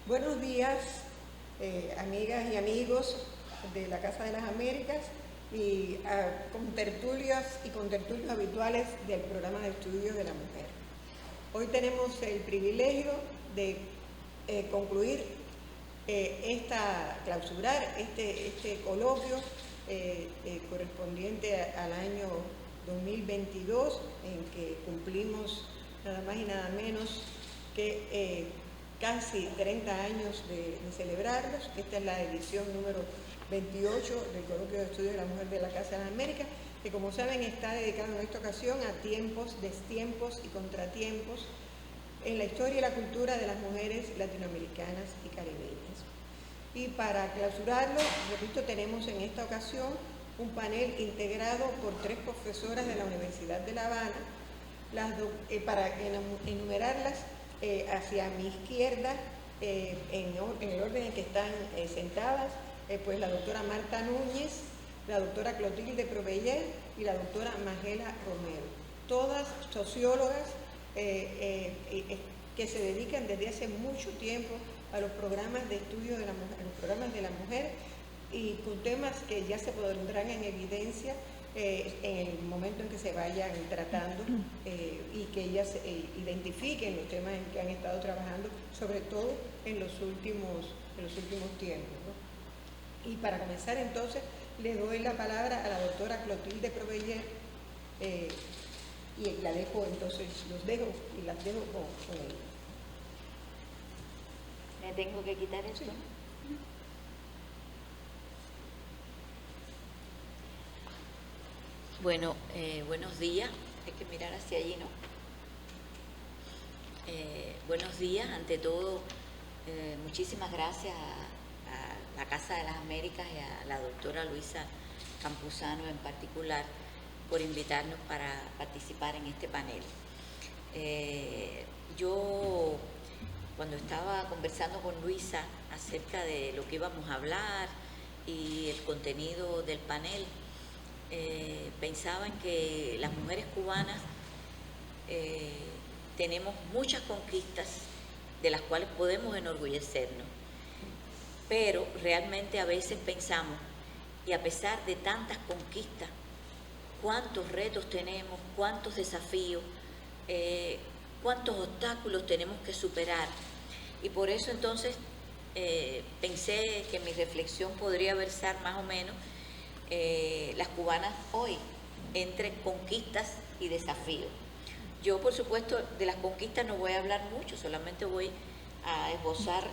Buenos días, amigas y amigos de la Casa de las Américas y contertulios habituales del programa de estudios de la mujer. Hoy tenemos el privilegio de clausurar este coloquio correspondiente al año 2022, en que cumplimos nada más y nada menos que casi 30 años de celebrarlos. Esta es la edición número 28 del Coloquio de Estudios de la Mujer de la Casa de las Américas, que como saben está dedicado en esta ocasión a tiempos, destiempos y contratiempos en la historia y la cultura de las mujeres latinoamericanas y caribeñas. Y para clausurarlo, repito, tenemos en esta ocasión un panel integrado por 3 profesoras de la Universidad de La Habana, para enumerarlas. Hacia mi izquierda, en el orden en que están sentadas, pues la doctora Marta Núñez, la doctora Clotilde Proveller y la doctora Magela Romero, todas sociólogas que se dedican desde hace mucho tiempo a los programas de estudio de la mujer, a los programas de la mujer, y con temas que ya se pondrán en evidencia en el momento en que se vayan tratando y que ellas identifiquen los temas en que han estado trabajando, sobre todo en los últimos tiempos, ¿no? Y para comenzar entonces le doy la palabra a la doctora Clotilde Proveller y la dejo entonces, las dejo con ella. ¿Me tengo que quitar esto? Sí. Bueno, buenos días. Hay que mirar hacia allí, ¿no? Buenos días. Ante todo, muchísimas gracias a la Casa de las Américas y a la doctora Luisa Campuzano en particular por invitarnos para participar en este panel. Yo, cuando estaba conversando con Luisa acerca de lo que íbamos a hablar y el contenido del panel, pensaba en que las mujeres cubanas tenemos muchas conquistas de las cuales podemos enorgullecernos, pero realmente a veces pensamos, y a pesar de tantas conquistas, cuántos retos tenemos, cuántos desafíos, cuántos obstáculos tenemos que superar. Y por eso entonces pensé que mi reflexión podría versar más o menos las cubanas hoy, entre conquistas y desafíos. Yo, por supuesto, de las conquistas no voy a hablar mucho, solamente voy a esbozar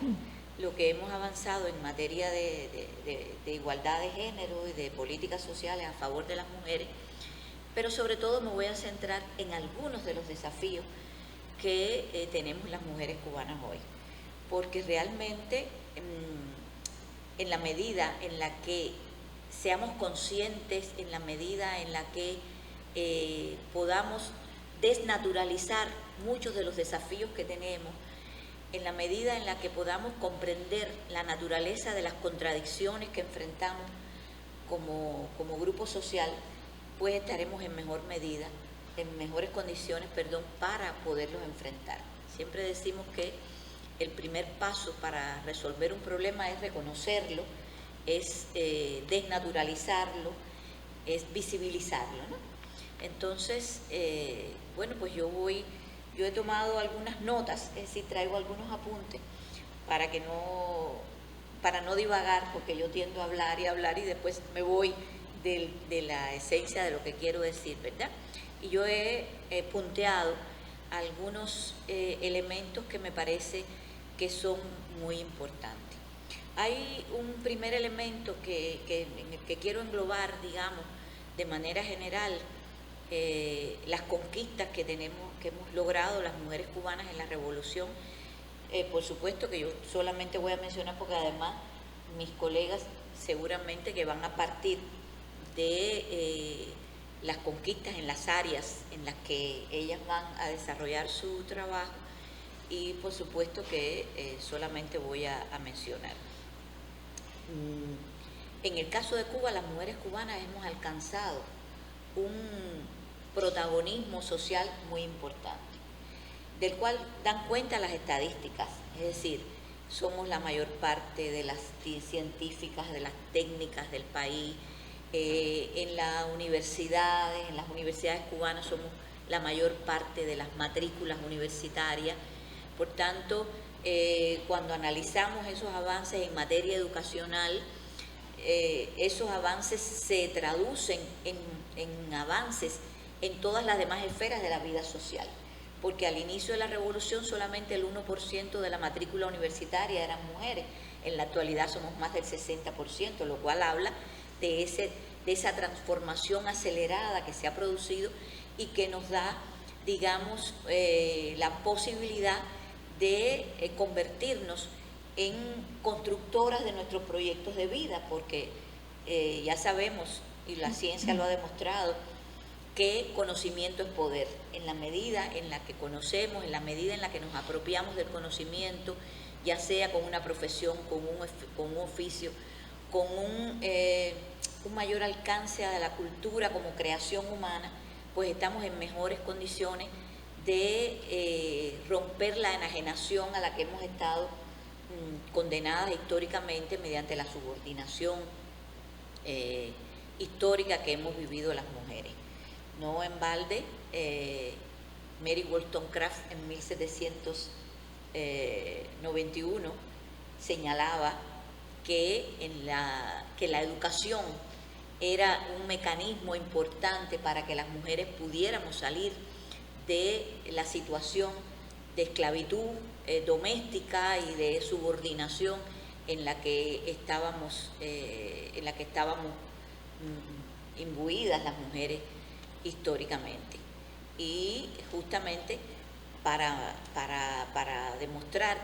lo que hemos avanzado en materia de igualdad de género y de políticas sociales a favor de las mujeres, pero sobre todo me voy a centrar en algunos de los desafíos que tenemos las mujeres cubanas hoy, porque realmente en la medida en la que seamos conscientes, en la medida en la que podamos desnaturalizar muchos de los desafíos que tenemos, en la medida en la que podamos comprender la naturaleza de las contradicciones que enfrentamos como grupo social, pues estaremos en mejores condiciones, para poderlos enfrentar. Siempre decimos que el primer paso para resolver un problema es reconocerlo, es desnaturalizarlo, es visibilizarlo, ¿no? Entonces, bueno, pues yo he tomado algunas notas, es decir, traigo algunos apuntes para no divagar, porque yo tiendo a hablar y después me voy de la esencia de lo que quiero decir, ¿verdad? Y yo he punteado algunos elementos que me parece que son muy importantes. Hay un primer elemento en el que quiero englobar, digamos, de manera general, las conquistas que hemos logrado las mujeres cubanas en la revolución. Por supuesto que yo solamente voy a mencionar porque además mis colegas seguramente que van a partir de las conquistas en las áreas en las que ellas van a desarrollar su trabajo, y por supuesto que solamente voy a mencionar. En el caso de Cuba, las mujeres cubanas hemos alcanzado un protagonismo social muy importante, del cual dan cuenta las estadísticas. Es decir, somos la mayor parte de las científicas, de las técnicas del país. En las universidades cubanas somos la mayor parte de las matrículas universitarias. Por tanto, cuando analizamos esos avances en materia educacional, esos avances se traducen en avances en todas las demás esferas de la vida social, porque al inicio de la revolución solamente el 1% de la matrícula universitaria eran mujeres. En la actualidad somos más del 60%, lo cual habla de esa transformación acelerada que se ha producido y que nos da, digamos, la posibilidad de convertirnos en constructoras de nuestros proyectos de vida, porque ya sabemos, y la ciencia lo ha demostrado, que conocimiento es poder. En la medida en la que conocemos, en la medida en la que nos apropiamos del conocimiento, ya sea con una profesión, con un oficio, con un mayor alcance a la cultura como creación humana, pues estamos en mejores condiciones de romper la enajenación a la que hemos estado condenadas históricamente mediante la subordinación histórica que hemos vivido las mujeres. No en balde, Mary Wollstonecraft en 1791 señalaba que la educación era un mecanismo importante para que las mujeres pudiéramos salir de la situación de esclavitud doméstica y de subordinación en la que estábamos imbuidas las mujeres históricamente. Y justamente para demostrar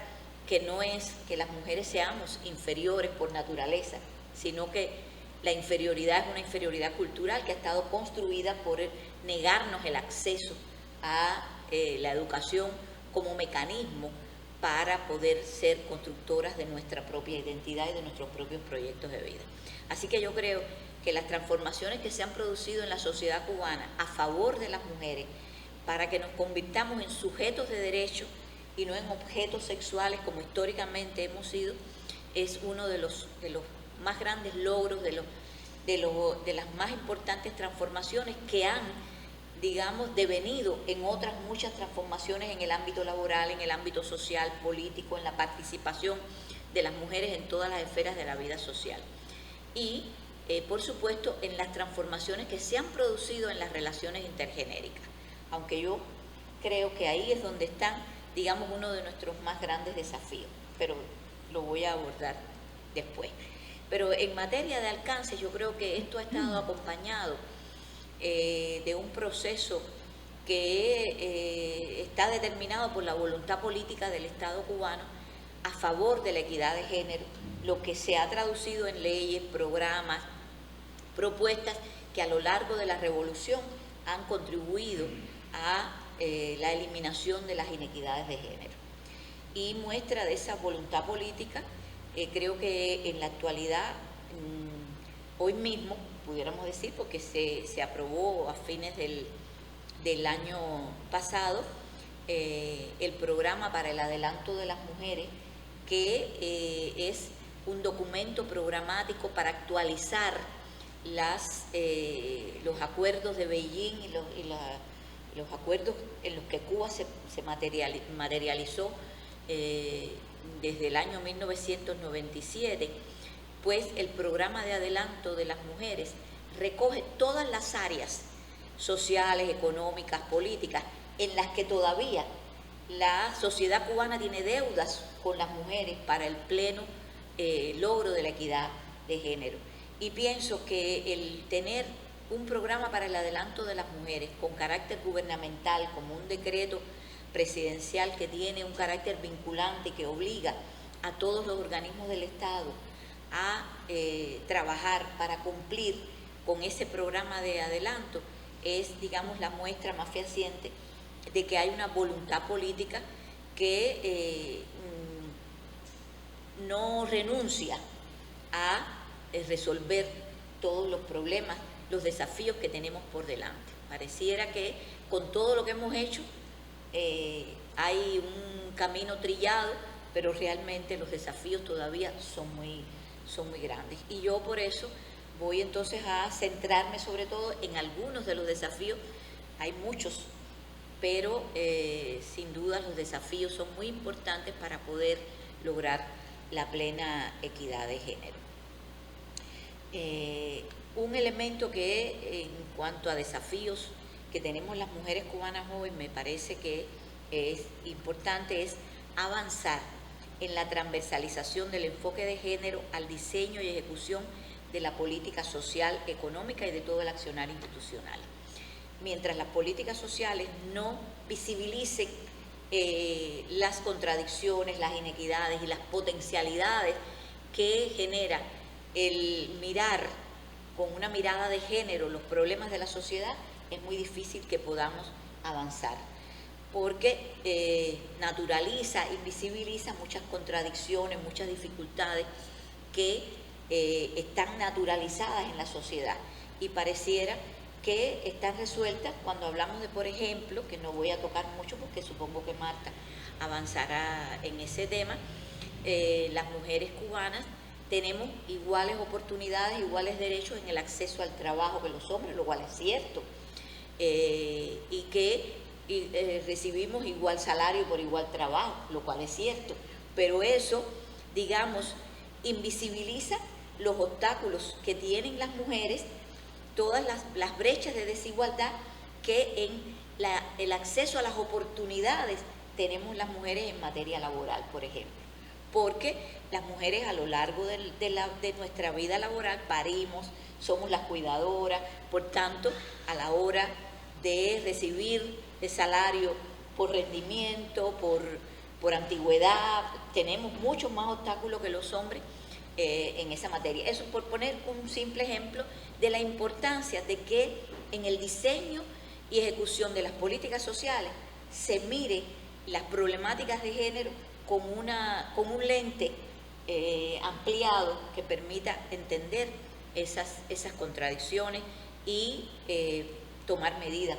que no es que las mujeres seamos inferiores por naturaleza, sino que la inferioridad es una inferioridad cultural que ha estado construida por negarnos el acceso a la educación como mecanismo para poder ser constructoras de nuestra propia identidad y de nuestros propios proyectos de vida. Así que yo creo que las transformaciones que se han producido en la sociedad cubana a favor de las mujeres, para que nos convirtamos en sujetos de derecho y no en objetos sexuales como históricamente hemos sido, es uno de los más grandes logros, de las más importantes transformaciones que han, digamos, devenido en otras muchas transformaciones en el ámbito laboral, en el ámbito social, político, en la participación de las mujeres en todas las esferas de la vida social. Y, por supuesto, en las transformaciones que se han producido en las relaciones intergenéricas, aunque yo creo que ahí es donde están, digamos, uno de nuestros más grandes desafíos, pero lo voy a abordar después. Pero en materia de alcance, yo creo que esto ha estado acompañado de un proceso que está determinado por la voluntad política del Estado cubano a favor de la equidad de género, lo que se ha traducido en leyes, programas, propuestas que a lo largo de la revolución han contribuido a la eliminación de las inequidades de género. Y muestra de esa voluntad política, creo que en la actualidad, hoy mismo, pudiéramos decir, porque se aprobó a fines del año pasado, el programa para el adelanto de las mujeres, que es un documento programático para actualizar los acuerdos de Beijing y los acuerdos en los que Cuba se materializó desde el año 1997, pues el programa de adelanto de las mujeres recoge todas las áreas sociales, económicas, políticas, en las que todavía la sociedad cubana tiene deudas con las mujeres para el pleno logro de la equidad de género. Y pienso que el tener un programa para el adelanto de las mujeres con carácter gubernamental, como un decreto presidencial que tiene un carácter vinculante que obliga a todos los organismos del Estado a trabajar para cumplir con ese programa de adelanto, es, digamos, la muestra más fehaciente de que hay una voluntad política que no renuncia a resolver todos los problemas, los desafíos que tenemos por delante. Pareciera que con todo lo que hemos hecho hay un camino trillado, pero realmente los desafíos todavía son muy grandes. Y yo por eso voy entonces a centrarme sobre todo en algunos de los desafíos. Hay muchos, pero sin duda los desafíos son muy importantes para poder lograr la plena equidad de género. Un elemento que en cuanto a desafíos que tenemos las mujeres cubanas hoy me parece que es importante es avanzar en la transversalización del enfoque de género al diseño y ejecución de la política social, económica y de todo el accionar institucional. Mientras las políticas sociales no visibilicen las contradicciones, las inequidades y las potencialidades que genera el mirar con una mirada de género los problemas de la sociedad, es muy difícil que podamos avanzar, porque naturaliza, invisibiliza muchas contradicciones, muchas dificultades que están naturalizadas en la sociedad y pareciera que están resueltas cuando hablamos de, por ejemplo, que no voy a tocar mucho porque supongo que Marta avanzará en ese tema, las mujeres cubanas tenemos iguales oportunidades, iguales derechos en el acceso al trabajo que los hombres, lo cual es cierto, y que recibimos igual salario por igual trabajo, lo cual es cierto, pero eso, digamos, invisibiliza los obstáculos que tienen las mujeres, todas las brechas de desigualdad que en el acceso a las oportunidades tenemos las mujeres en materia laboral, por ejemplo. Porque las mujeres a lo largo de nuestra vida laboral parimos, somos las cuidadoras, por tanto, a la hora de recibir el salario por rendimiento, por antigüedad, tenemos muchos más obstáculos que los hombres en esa materia. Eso por poner un simple ejemplo de la importancia de que en el diseño y ejecución de las políticas sociales se mire las problemáticas de género con un lente ampliado que permita entender esas contradicciones y tomar medidas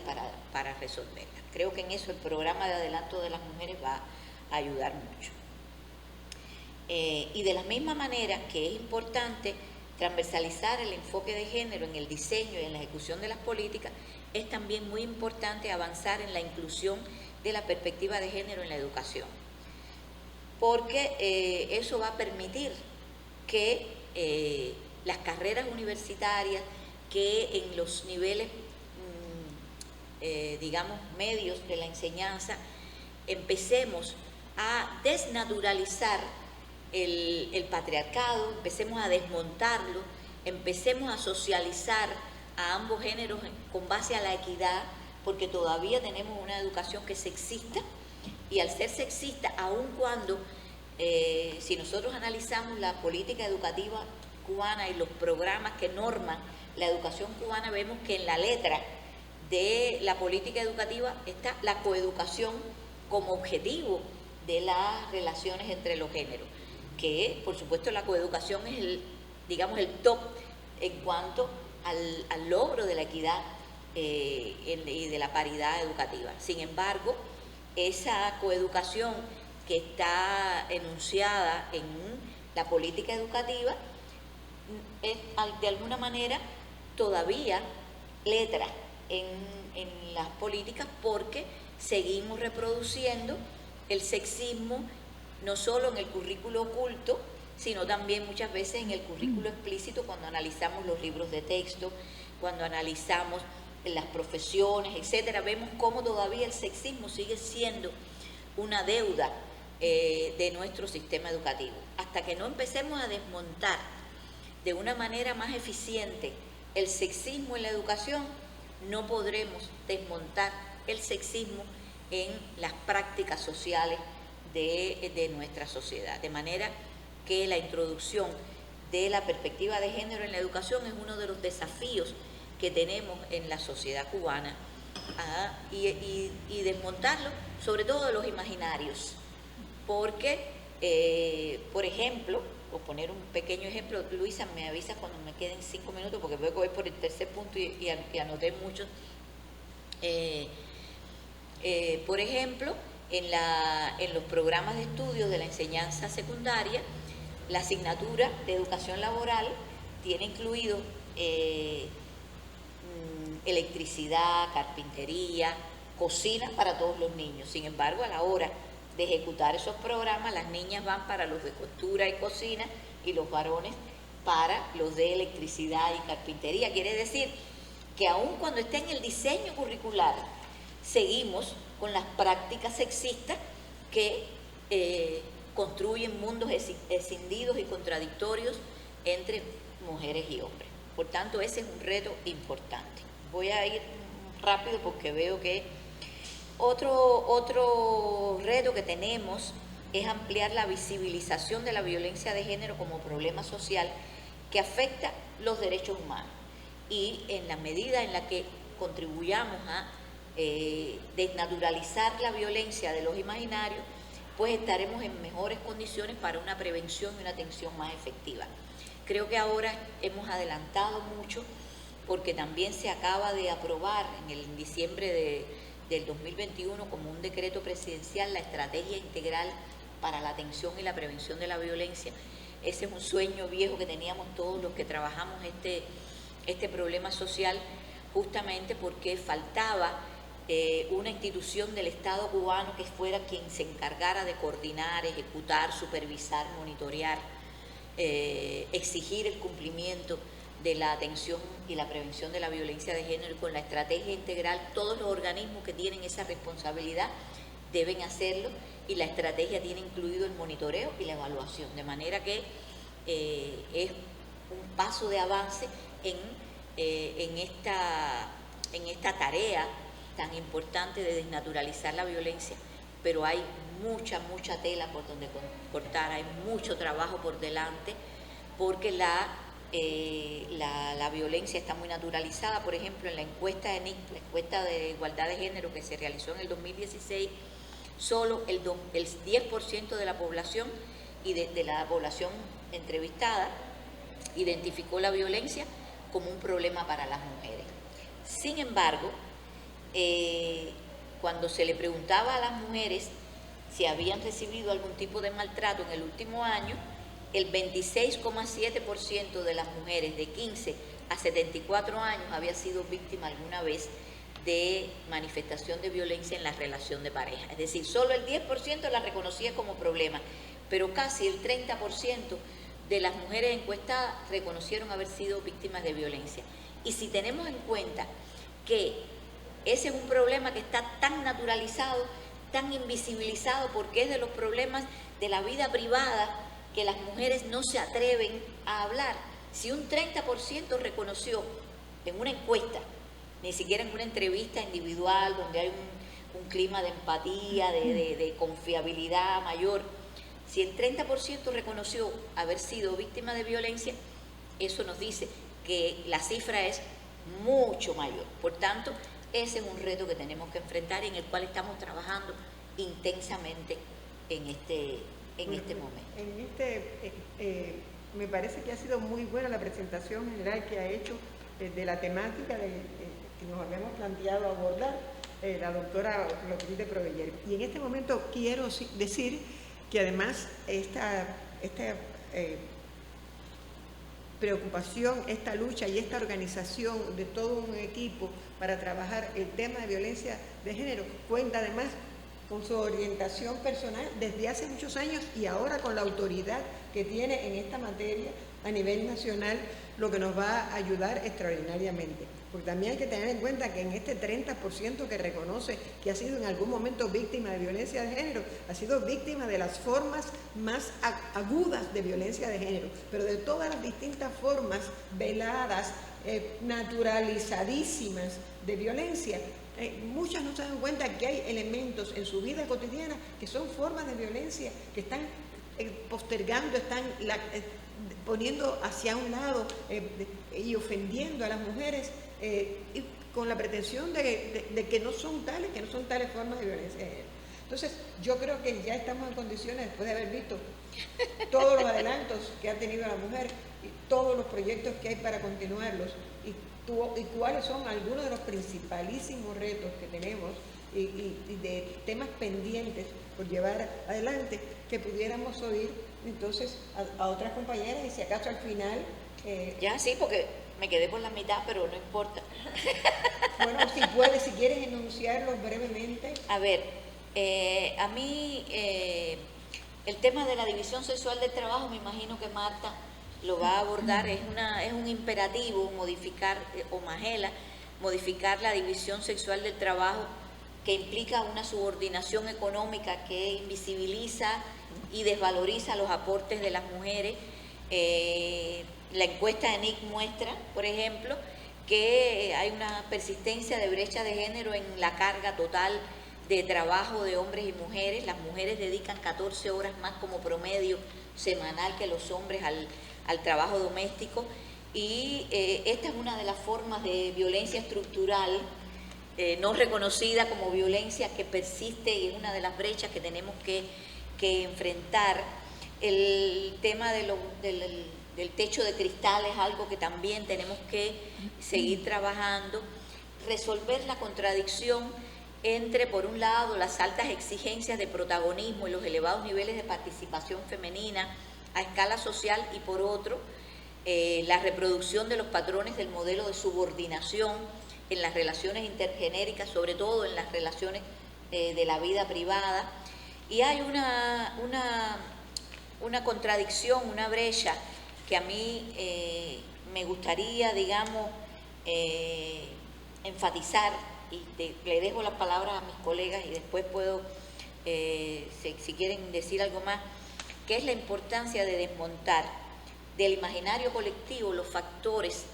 para resolverlas. Creo que en eso el programa de adelanto de las mujeres va a ayudar mucho. Y de la misma manera que es importante transversalizar el enfoque de género en el diseño y en la ejecución de las políticas, es también muy importante avanzar en la inclusión de la perspectiva de género en la educación, porque eso va a permitir que las carreras universitarias, que en los niveles, digamos, medios de la enseñanza, empecemos a desnaturalizar el patriarcado, empecemos a desmontarlo, empecemos a socializar a ambos géneros con base a la equidad, porque todavía tenemos una educación que es sexista, y al ser sexista, aun cuando, si nosotros analizamos la política educativa cubana y los programas que norman la educación cubana, vemos que en la letra de la política educativa está la coeducación como objetivo de las relaciones entre los géneros, que por supuesto la coeducación es el top en cuanto al logro de la equidad y de la paridad educativa. Sin embargo, esa coeducación que está enunciada en la política educativa es de alguna manera todavía letra en las políticas, porque seguimos reproduciendo el sexismo no solo en el currículo oculto, sino también muchas veces en el currículo explícito, cuando analizamos los libros de texto, cuando analizamos las profesiones, etcétera. Vemos cómo todavía el sexismo sigue siendo una deuda de nuestro sistema educativo. Hasta que no empecemos a desmontar de una manera más eficiente el sexismo en la educación, no podremos desmontar el sexismo en las prácticas sociales de nuestra sociedad. De manera que la introducción de la perspectiva de género en la educación es uno de los desafíos que tenemos en la sociedad cubana, y desmontarlo sobre todo de los imaginarios, porque, por ejemplo, o poner un pequeño ejemplo, Luisa, me avisa cuando me queden 5 minutos, porque veo que voy por el tercer punto y anoté muchos. Por ejemplo, en los programas de estudios de la enseñanza secundaria, la asignatura de educación laboral tiene incluido electricidad, carpintería, cocina para todos los niños. Sin embargo, a la hora de ejecutar esos programas, las niñas van para los de costura y cocina y los varones para los de electricidad y carpintería. Quiere decir que aun cuando está en el diseño curricular, seguimos con las prácticas sexistas que construyen mundos escindidos y contradictorios entre mujeres y hombres. Por tanto, ese es un reto importante. Voy a ir rápido porque veo que otro reto que tenemos es ampliar la visibilización de la violencia de género como problema social que afecta los derechos humanos. Y en la medida en la que contribuyamos a desnaturalizar la violencia de los imaginarios, pues estaremos en mejores condiciones para una prevención y una atención más efectiva. Creo que ahora hemos adelantado mucho porque también se acaba de aprobar en diciembre del 2021 como un decreto presidencial la estrategia integral para la atención y la prevención de la violencia. Ese es un sueño viejo que teníamos todos los que trabajamos este problema social, justamente porque faltaba una institución del Estado cubano que fuera quien se encargara de coordinar, ejecutar, supervisar, monitorear, exigir el cumplimiento de la atención y la prevención de la violencia de género. Y con la estrategia integral, todos los organismos que tienen esa responsabilidad deben hacerlo, y la estrategia tiene incluido el monitoreo y la evaluación, de manera que es un paso de avance en esta tarea tan importante de desnaturalizar la violencia, pero hay mucha tela por donde cortar, hay mucho trabajo por delante, porque la violencia está muy naturalizada. Por ejemplo, en la encuesta de NIC, la encuesta de igualdad de género que se realizó en el 2016, solo el 10% de la población y de la población entrevistada identificó la violencia como un problema para las mujeres. Sin embargo, cuando se le preguntaba a las mujeres si habían recibido algún tipo de maltrato en el último año, el 26,7% de las mujeres de 15 a 74 años había sido víctima alguna vez de manifestación de violencia en la relación de pareja. Es decir, solo el 10% la reconocía como problema, pero casi el 30% de las mujeres encuestadas reconocieron haber sido víctimas de violencia. Y si tenemos en cuenta que ese es un problema que está tan naturalizado, tan invisibilizado, porque es de los problemas de la vida privada que las mujeres no se atreven a hablar. Si un 30% reconoció en una encuesta, ni siquiera en una entrevista individual donde hay un clima de empatía, de confiabilidad mayor, si el 30% reconoció haber sido víctima de violencia, eso nos dice que la cifra es mucho mayor. Por tanto, ese es un reto que tenemos que enfrentar y en el cual estamos trabajando intensamente en este momento. Me parece que ha sido muy buena la presentación general que ha hecho de la temática que nos habíamos planteado abordar la doctora Clotilde Proveller. Y en este momento quiero decir que además esta preocupación, esta lucha y esta organización de todo un equipo para trabajar el tema de violencia de género cuenta además con su orientación personal desde hace muchos años y ahora con la autoridad que tiene en esta materia a nivel nacional, lo que nos va a ayudar extraordinariamente. Porque también hay que tener en cuenta que en este 30% que reconoce que ha sido en algún momento víctima de violencia de género, ha sido víctima de las formas más agudas de violencia de género, pero de todas las distintas formas veladas, naturalizadísimas de violencia. Muchas no se dan cuenta que hay elementos en su vida cotidiana que son formas de violencia que están postergando, están poniendo hacia un lado y ofendiendo a las mujeres y con la pretensión de que no son tales formas de violencia de género. Entonces, yo creo que ya estamos en condiciones, después de haber visto todos los adelantos que ha tenido la mujer y todos los proyectos que hay para continuarlos y cuáles son algunos de los principalísimos retos que tenemos y de temas pendientes por llevar adelante, que pudiéramos oír entonces a otras compañeras y si acaso al final... Ya, sí, porque me quedé por la mitad, pero no importa. Bueno, si quieres enunciarlos brevemente. A ver, a mí el tema de la división sexual del trabajo, me imagino que Marta lo va a abordar, es un imperativo modificar, o Magela, modificar la división sexual del trabajo, que implica una subordinación económica que invisibiliza y desvaloriza los aportes de las mujeres. La encuesta de NIC muestra, por ejemplo, que hay una persistencia de brecha de género en la carga total de trabajo de hombres y mujeres. Las mujeres dedican 14 horas más como promedio semanal que los hombres al trabajo doméstico, y esta es una de las formas de violencia estructural no reconocida como violencia que persiste, y es una de las brechas que tenemos que enfrentar. El tema del techo de cristal es algo que también tenemos que seguir trabajando, resolver la contradicción entre, por un lado, las altas exigencias de protagonismo y los elevados niveles de participación femenina a escala social, y por otro, la reproducción de los patrones del modelo de subordinación en las relaciones intergenéricas, sobre todo en las relaciones de la vida privada. Y hay una contradicción, una brecha que a mí me gustaría, digamos, enfatizar, y le dejo las palabras a mis colegas y después puedo, si quieren decir algo más, que es la importancia de desmontar del imaginario colectivo los factores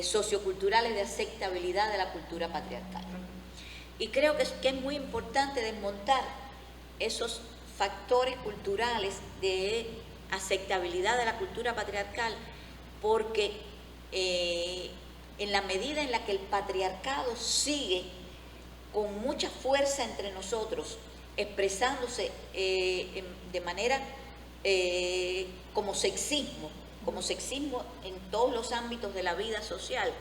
socioculturales de aceptabilidad de la cultura patriarcal. Y creo que es muy importante desmontar esos factores culturales de aceptabilidad de la cultura patriarcal, porque en la medida en la que el patriarcado sigue con mucha fuerza entre nosotros, expresándose de manera como sexismo en todos los ámbitos de la vida social,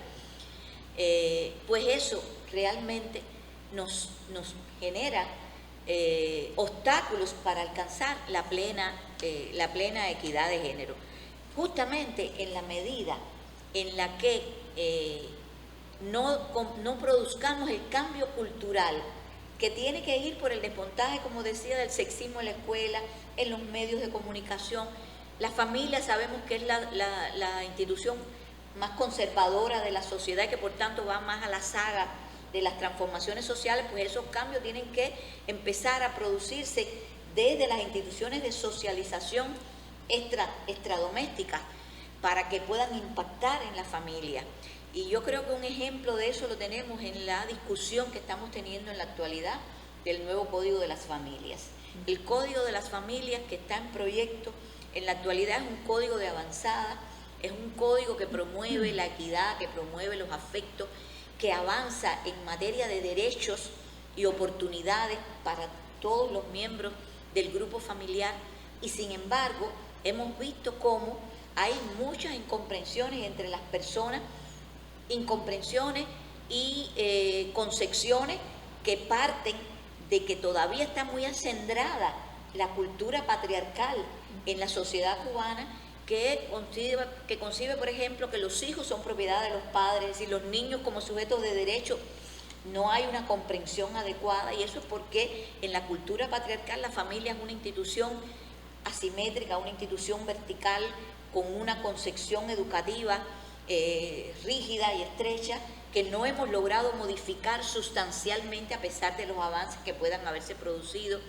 pues eso realmente nos genera obstáculos para alcanzar la plena equidad de género. Justamente en la medida en la que no produzcamos el cambio cultural que tiene que ir por el desmontaje, como decía, del sexismo en la escuela, en los medios de comunicación. La familia sabemos que es la institución más conservadora de la sociedad y que por tanto va más a la saga de las transformaciones sociales, pues esos cambios tienen que empezar a producirse desde las instituciones de socialización extradomésticas para que puedan impactar en la familia. Y yo creo que un ejemplo de eso lo tenemos en la discusión que estamos teniendo en la actualidad del nuevo Código de las Familias. El Código de las Familias que está en proyecto en la actualidad es un código de avanzada, es un código que promueve la equidad, que promueve los afectos, que avanza en materia de derechos y oportunidades para todos los miembros del grupo familiar, y sin embargo hemos visto cómo hay muchas incomprensiones entre las personas, incomprensiones y concepciones que parten de que todavía está muy acendrada la cultura patriarcal en la sociedad cubana, que concibe, por ejemplo, que los hijos son propiedad de los padres y los niños como sujetos de derecho. No hay una comprensión adecuada, y eso es porque en la cultura patriarcal la familia es una institución asimétrica, una institución vertical con una concepción educativa rígida y estrecha, que no hemos logrado modificar sustancialmente a pesar de los avances que puedan haberse producido.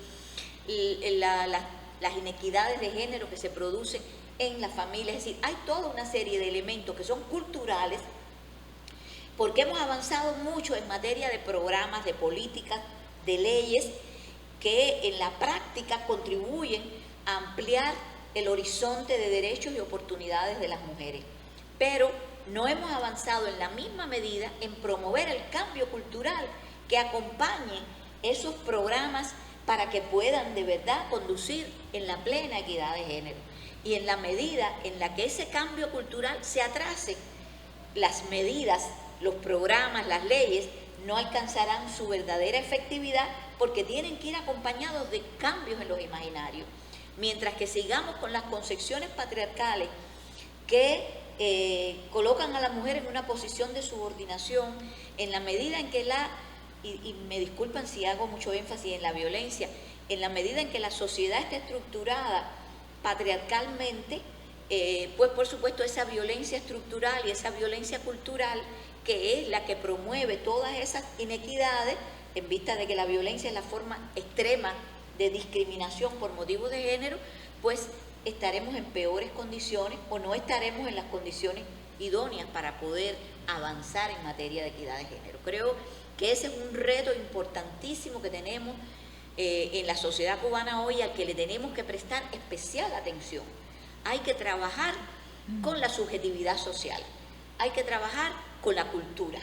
Las inequidades de género que se producen en la familia, es decir, hay toda una serie de elementos que son culturales, porque hemos avanzado mucho en materia de programas, de políticas, de leyes, que en la práctica contribuyen a ampliar el horizonte de derechos y oportunidades de las mujeres. Pero no hemos avanzado en la misma medida en promover el cambio cultural que acompañe esos programas para que puedan de verdad conducir en la plena equidad de género. Y en la medida en la que ese cambio cultural se atrase, las medidas, los programas, las leyes no alcanzarán su verdadera efectividad porque tienen que ir acompañados de cambios en los imaginarios. Mientras que sigamos con las concepciones patriarcales que colocan a la mujer en una posición de subordinación, en la medida en que y me disculpan si hago mucho énfasis en la violencia, en la medida en que la sociedad está estructurada patriarcalmente, pues por supuesto esa violencia estructural y esa violencia cultural, que es la que promueve todas esas inequidades, en vista de que la violencia es la forma extrema de discriminación por motivos de género, pues estaremos en peores condiciones o no estaremos en las condiciones idóneas para poder avanzar en materia de equidad de género. Creo que ese es un reto importantísimo que tenemos en la sociedad cubana hoy, al que le tenemos que prestar especial atención. Hay que trabajar con la subjetividad social, hay que trabajar con la cultura.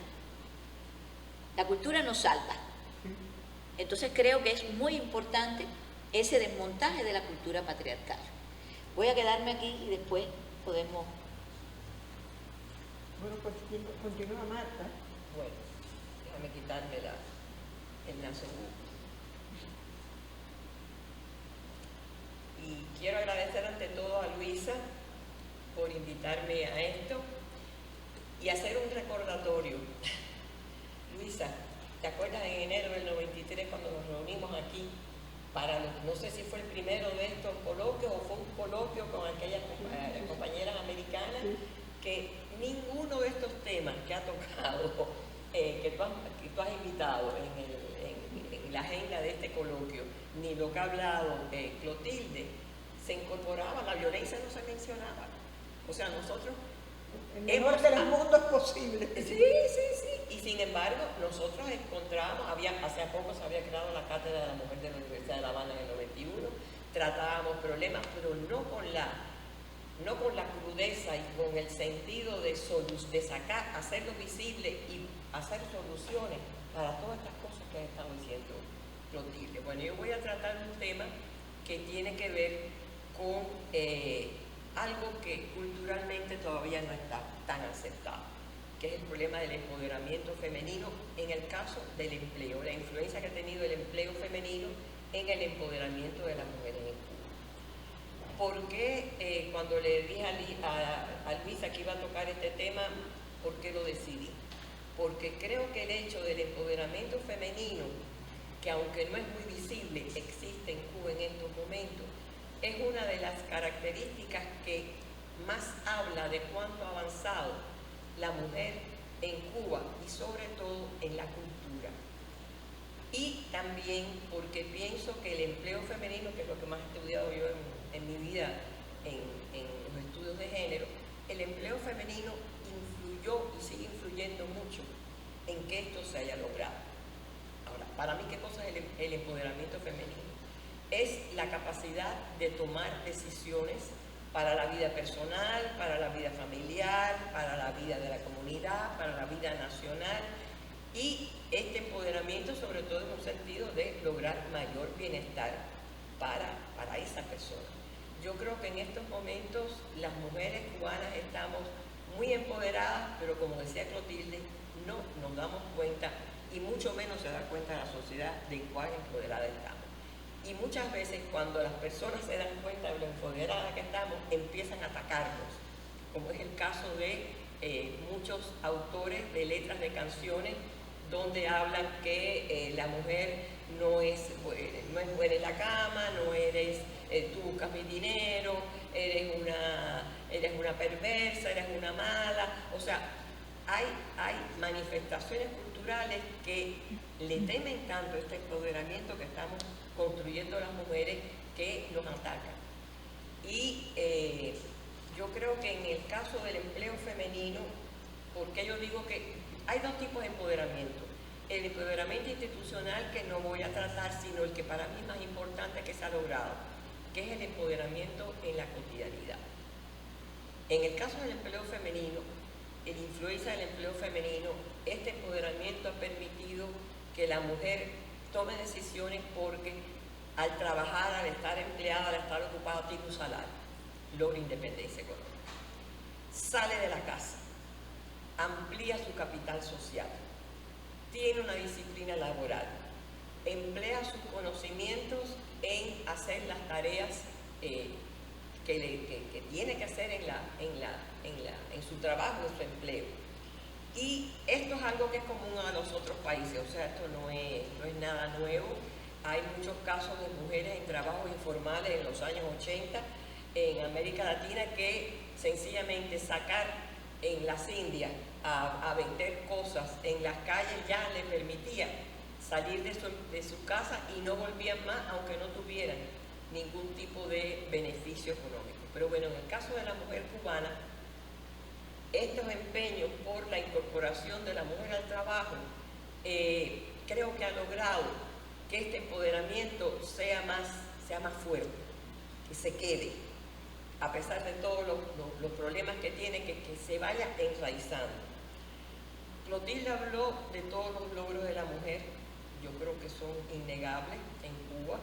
La cultura nos salva. Entonces creo que es muy importante ese desmontaje de la cultura patriarcal. Voy a quedarme aquí y después podemos... Bueno, pues continúa Marta. Bueno, déjame quitarme el enlace. Y quiero agradecer ante todo a Luisa por invitarme a esto y hacer un recordatorio. Luisa, ¿te acuerdas en enero del 93 cuando nos reunimos aquí para, no sé si fue el primero de estos coloquios o fue un coloquio con aquellas compañeras americanas, que ninguno de estos temas que ha tocado, que tú has invitado en la agenda de este coloquio, ni lo que ha hablado Clotilde, se incorporaba, la violencia no se mencionaba. O sea, nosotros... El mejor de los mundos posible. Sí. Y sin embargo, nosotros encontramos, hace poco se había creado la Cátedra de la Mujer de la Universidad de La Habana en el 91, tratábamos problemas, pero no con la crudeza y con el sentido de sacar, hacerlo visible y hacer soluciones para todas estas cosas que estamos diciendo Clotilde. Bueno, yo voy a tratar un tema que tiene que ver con algo que culturalmente todavía no está tan aceptado, que es el problema del empoderamiento femenino en el caso del empleo, la influencia que ha tenido el empleo femenino en el empoderamiento de las mujeres en Cuba. ¿Por qué cuando le dije a Luisa que iba a tocar este tema, por qué lo decidí? Porque creo que el hecho del empoderamiento femenino, que aunque no es muy visible, existe en Cuba en estos momentos, es una de las características que más habla de cuánto ha avanzado la mujer en Cuba y sobre todo en la cultura. Y también porque pienso que el empleo femenino, que es lo que más he estudiado yo en mi vida en los estudios de género, el empleo femenino influyó y sigue influyendo mucho en que esto se haya logrado. Ahora, para mí, ¿qué cosa es el empoderamiento femenino? Es la capacidad de tomar decisiones para la vida personal, para la vida familiar, para la vida de la comunidad, para la vida nacional, y este empoderamiento sobre todo en un sentido de lograr mayor bienestar para esa persona. Yo creo que en estos momentos las mujeres cubanas estamos muy empoderadas, pero como decía Clotilde, no nos damos cuenta y mucho menos se da cuenta la sociedad de cuán empoderada estamos. Y muchas veces cuando las personas se dan cuenta de lo empoderada que estamos, empiezan a atacarnos, como es el caso de muchos autores de letras de canciones donde hablan que la mujer no es buena en la cama, no eres, tú buscas mi dinero, eres una perversa, eres una mala. O sea, hay manifestaciones culturales que le temen tanto este empoderamiento que estamos construyendo las mujeres, que nos atacan. Y yo creo que en el caso del empleo femenino, porque yo digo que hay dos tipos de empoderamiento: el empoderamiento institucional, que no voy a tratar, sino el que para mí es más importante que se ha logrado, que es el empoderamiento en la cotidianidad. En el caso del empleo femenino, la influencia del empleo femenino, este empoderamiento ha permitido que la mujer tome decisiones porque al trabajar, al estar empleada, al estar ocupada, tiene un salario, logra independencia económica. Sale de la casa, amplía su capital social tiene una disciplina laboral, emplea sus conocimientos en hacer las tareas que tiene que hacer en su trabajo, en su empleo. Y esto es algo que es común a los otros países, o sea, esto no es nada nuevo. Hay muchos casos de mujeres en trabajos informales en los años 80 en América Latina que sencillamente sacar en las Indias a vender cosas en las calles ya le permitía salir de su casa y no volvían más, aunque no tuvieran ningún tipo de beneficio económico. Pero bueno, en el caso de la mujer cubana, estos empeños por la incorporación de la mujer al trabajo, creo que ha logrado que este empoderamiento sea más fuerte, que se quede, a pesar de todos los problemas que tiene, que se vaya enraizando. Clotilde habló de todos los logros de la mujer, yo creo que son innegables en Cuba,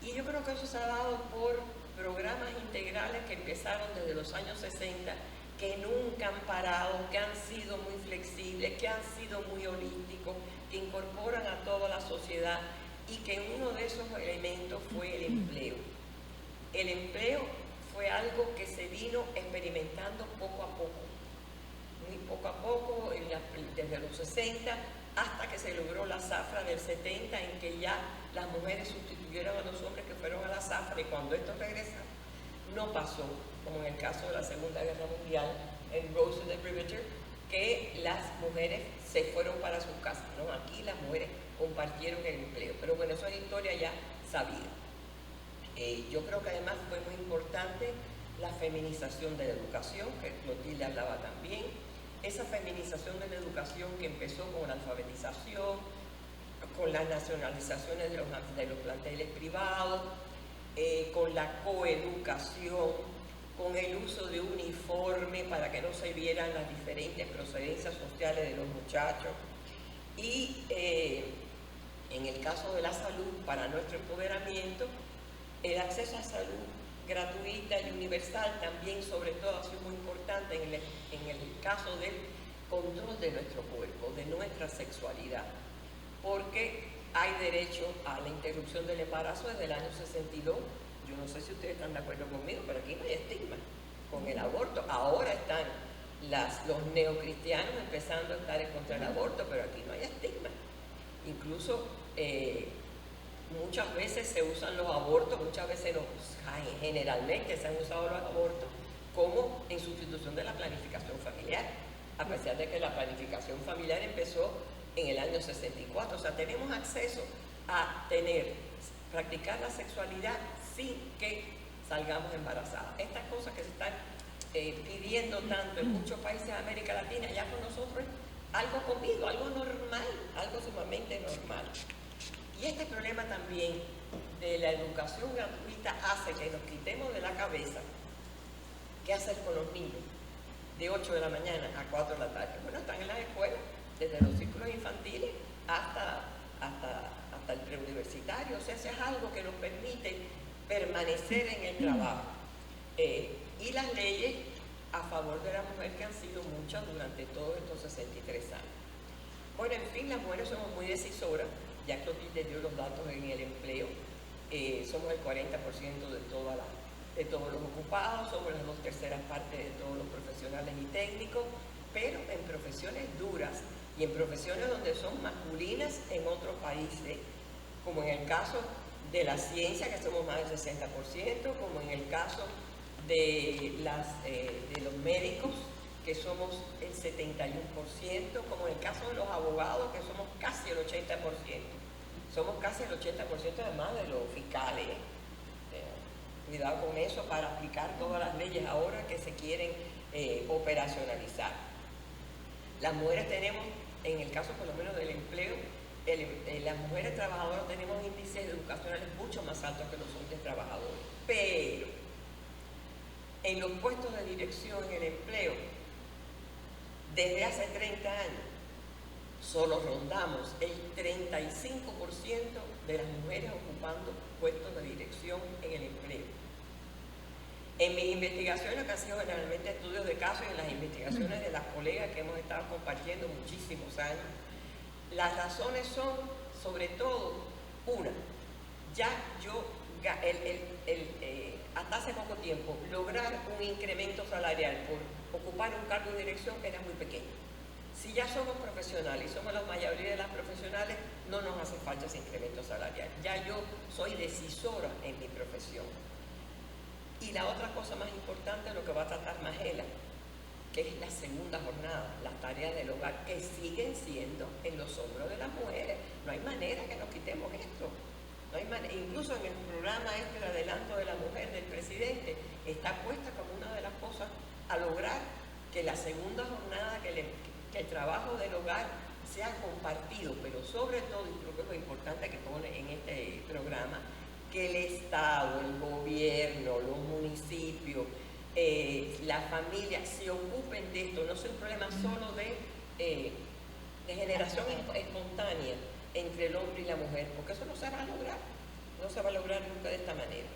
y yo creo que eso se ha dado por programas integrales que empezaron desde los años 60, que nunca han parado, que han sido muy flexibles, que han sido muy holísticos, que incorporan a toda la sociedad, y que uno de esos elementos fue el empleo. El empleo fue algo que se vino experimentando poco a poco, muy poco a poco, desde los 60 hasta que se logró la zafra del 70, en que ya las mujeres sustituyeron a los hombres que fueron a la zafra, y cuando esto regresa, no pasó, como en el caso de la Segunda Guerra Mundial, en Rose and the Riveter, que las mujeres se fueron para sus casas, ¿no? Aquí las mujeres compartieron el empleo, pero bueno, eso es historia ya sabida. Yo creo que además fue muy importante la feminización de la educación, que Clotilde hablaba también, esa feminización de la educación que empezó con la alfabetización, con las nacionalizaciones de los planteles privados, con la coeducación, con el uso de uniforme para que no se vieran las diferentes procedencias sociales de los muchachos, y en el caso de la salud, para nuestro empoderamiento, el acceso a salud gratuita y universal también, sobre todo, ha sido muy importante en el caso del control de nuestro cuerpo, de nuestra sexualidad, porque hay derecho a la interrupción del embarazo desde el año 62. Yo no sé si ustedes están de acuerdo conmigo, pero aquí no hay estigma con el aborto. Ahora están los neocristianos empezando a estar en contra del aborto, pero aquí no hay estigma. Incluso muchas veces se usan los abortos, generalmente se han usado los abortos como en sustitución de la planificación familiar, a pesar de que la planificación familiar empezó en el año 64. O sea, tenemos acceso a practicar la sexualidad sin que salgamos embarazadas. Estas cosas que se están pidiendo tanto en muchos países de América Latina, ya con nosotros es algo comido, algo normal, algo sumamente normal. Y este problema también de la educación gratuita hace que nos quitemos de la cabeza qué hacer con los niños de 8 de la mañana a 4 de la tarde. Bueno, están en las escuelas, desde los círculos infantiles hasta el preuniversitario. O sea, eso es algo que nos permite permanecer en el trabajo. Y las leyes a favor de la mujer, que han sido muchas durante todos estos 63 años. Bueno, en fin, las mujeres somos muy decisoras. Ya Clotilde dio los datos en el empleo. Somos el 40% de todos los ocupados, somos las 2/3 partes de todos los profesionales y técnicos, pero en profesiones duras y en profesiones donde son masculinas en otros países, como en el caso de la ciencia, que somos más del 60%, como en el caso de los médicos, que somos el 71%, como en el caso de los abogados, que somos casi el 80%. Somos casi el 80% además de los fiscales. Cuidado con eso para aplicar todas las leyes ahora que se quieren operacionalizar. Las mujeres tenemos, en el caso por lo menos del empleo, las mujeres trabajadoras tenemos índices educacionales mucho más altos que los hombres trabajadores. Pero en los puestos de dirección en el empleo, desde hace 30 años, solo rondamos el 35% de las mujeres ocupando puestos de dirección en el empleo. En mis investigaciones, que han sido generalmente estudios de casos, y en las investigaciones de las colegas que hemos estado compartiendo muchísimos años, Las razones son, sobre todo, una, ya yo, hasta hace poco tiempo, lograr un incremento salarial por ocupar un cargo de dirección era muy pequeño. Si ya somos profesionales y somos la mayoría de las profesionales, no nos hace falta ese incremento salarial. Ya yo soy decisora en mi profesión. Y la otra cosa más importante es lo que va a tratar Magela, que es la segunda jornada, las tareas del hogar, que siguen siendo en los hombros de las mujeres. No hay manera que nos quitemos esto. No hay manera. Incluso en el programa el adelanto de la mujer del presidente, está puesta como una de las cosas a lograr que la segunda jornada, que el trabajo del hogar sea compartido, pero sobre todo, y creo que es lo importante que pone en este programa, que el Estado, el gobierno, los municipios, la familia se ocupen de esto. No sea un problema solo de generación espontánea entre el hombre y la mujer, porque eso no se va a lograr, no se va a lograr nunca de esta manera.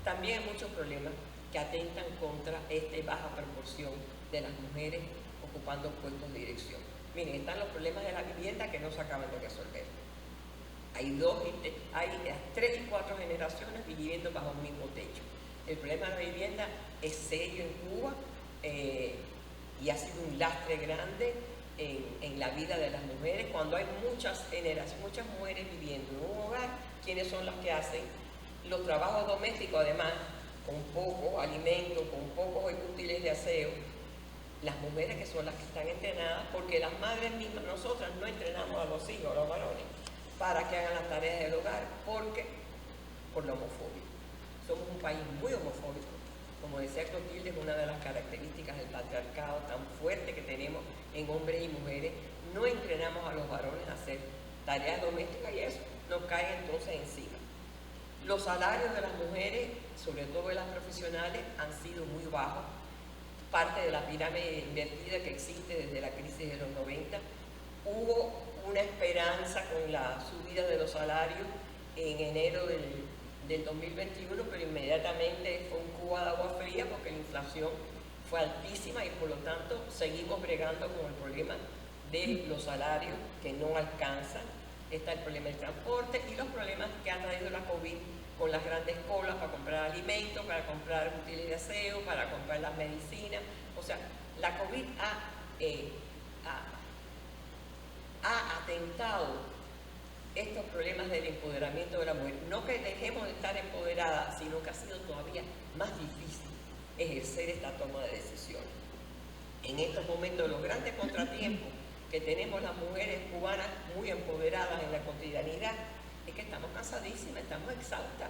También hay muchos problemas que atentan contra esta baja proporción de las mujeres ocupando puestos de dirección. Miren, están los problemas de la vivienda que no se acaban de resolver. Hay 3 y 4 generaciones viviendo bajo un mismo techo. El problema de la vivienda es serio en Cuba y ha sido un lastre grande en la vida de las mujeres. Cuando hay muchas generaciones, muchas mujeres viviendo en un hogar, ¿quiénes son las que hacen los trabajos domésticos? Además, con pocos alimentos, con pocos útiles de aseo, las mujeres, que son las que están entrenadas, porque las madres mismas, nosotras no entrenamos a los hijos, a los varones, para que hagan las tareas del hogar, porque por la homofobia. Somos un país muy homofóbico. Como decía Clotilde, es una de las características del patriarcado tan fuerte que tenemos en hombres y mujeres. No entrenamos a los varones a hacer tareas domésticas y eso nos cae entonces encima. Los salarios de las mujeres, sobre todo de las profesionales, han sido muy bajos. Parte de la pirámide invertida que existe desde la crisis de los 90. Hubo una esperanza con la subida de los salarios en enero del 2021, pero inmediatamente fue un cubo de agua fría porque la inflación fue altísima y por lo tanto seguimos bregando con el problema de los salarios que no alcanzan. Está el problema del transporte y los problemas que ha traído la COVID con las grandes colas para comprar alimentos, para comprar útiles de aseo, para comprar las medicinas. O sea, la COVID ha atentado estos problemas del empoderamiento de la mujer. No que dejemos de estar empoderadas, sino que ha sido todavía más difícil ejercer esta toma de decisiones. En estos momentos, los grandes contratiempos que tenemos las mujeres cubanas muy empoderadas en la cotidianidad es que estamos cansadísimas, estamos exhaustas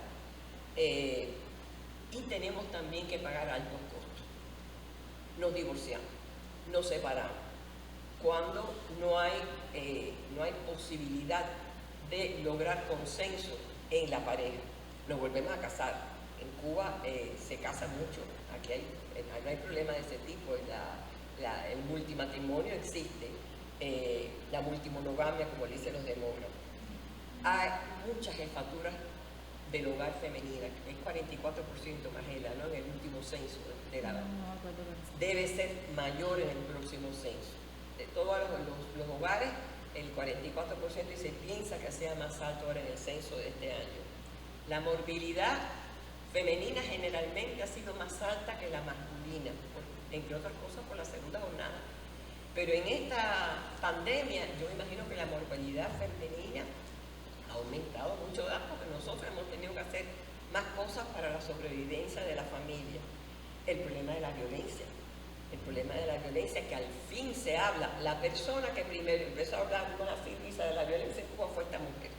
y tenemos también que pagar altos costos. Nos divorciamos, nos separamos. Cuando no hay posibilidad de lograr consenso en la pareja, nos volvemos a casar. En Cuba se casan mucho, aquí no hay problema de ese tipo, el multimatrimonio existe, la multimonogamia, como le dicen los demógrafos. Hay muchas jefaturas del hogar femenina, es 44% Magela, ¿no? En el último censo de la debe ser mayor en el próximo censo. De todos los hogares, el 44%, y se piensa que sea más alto ahora en el censo de este año. La morbilidad femenina generalmente ha sido más alta que la masculina, entre otras cosas por la segunda jornada. Pero en esta pandemia, yo imagino que la morbilidad femenina ha aumentado mucho, porque nosotros hemos tenido que hacer más cosas para la sobrevivencia de la familia. El problema de la violencia. El problema de la violencia, que al fin se habla. La persona que primero empezó a hablar más así, Luisa, de la violencia en Cuba fue esta mujer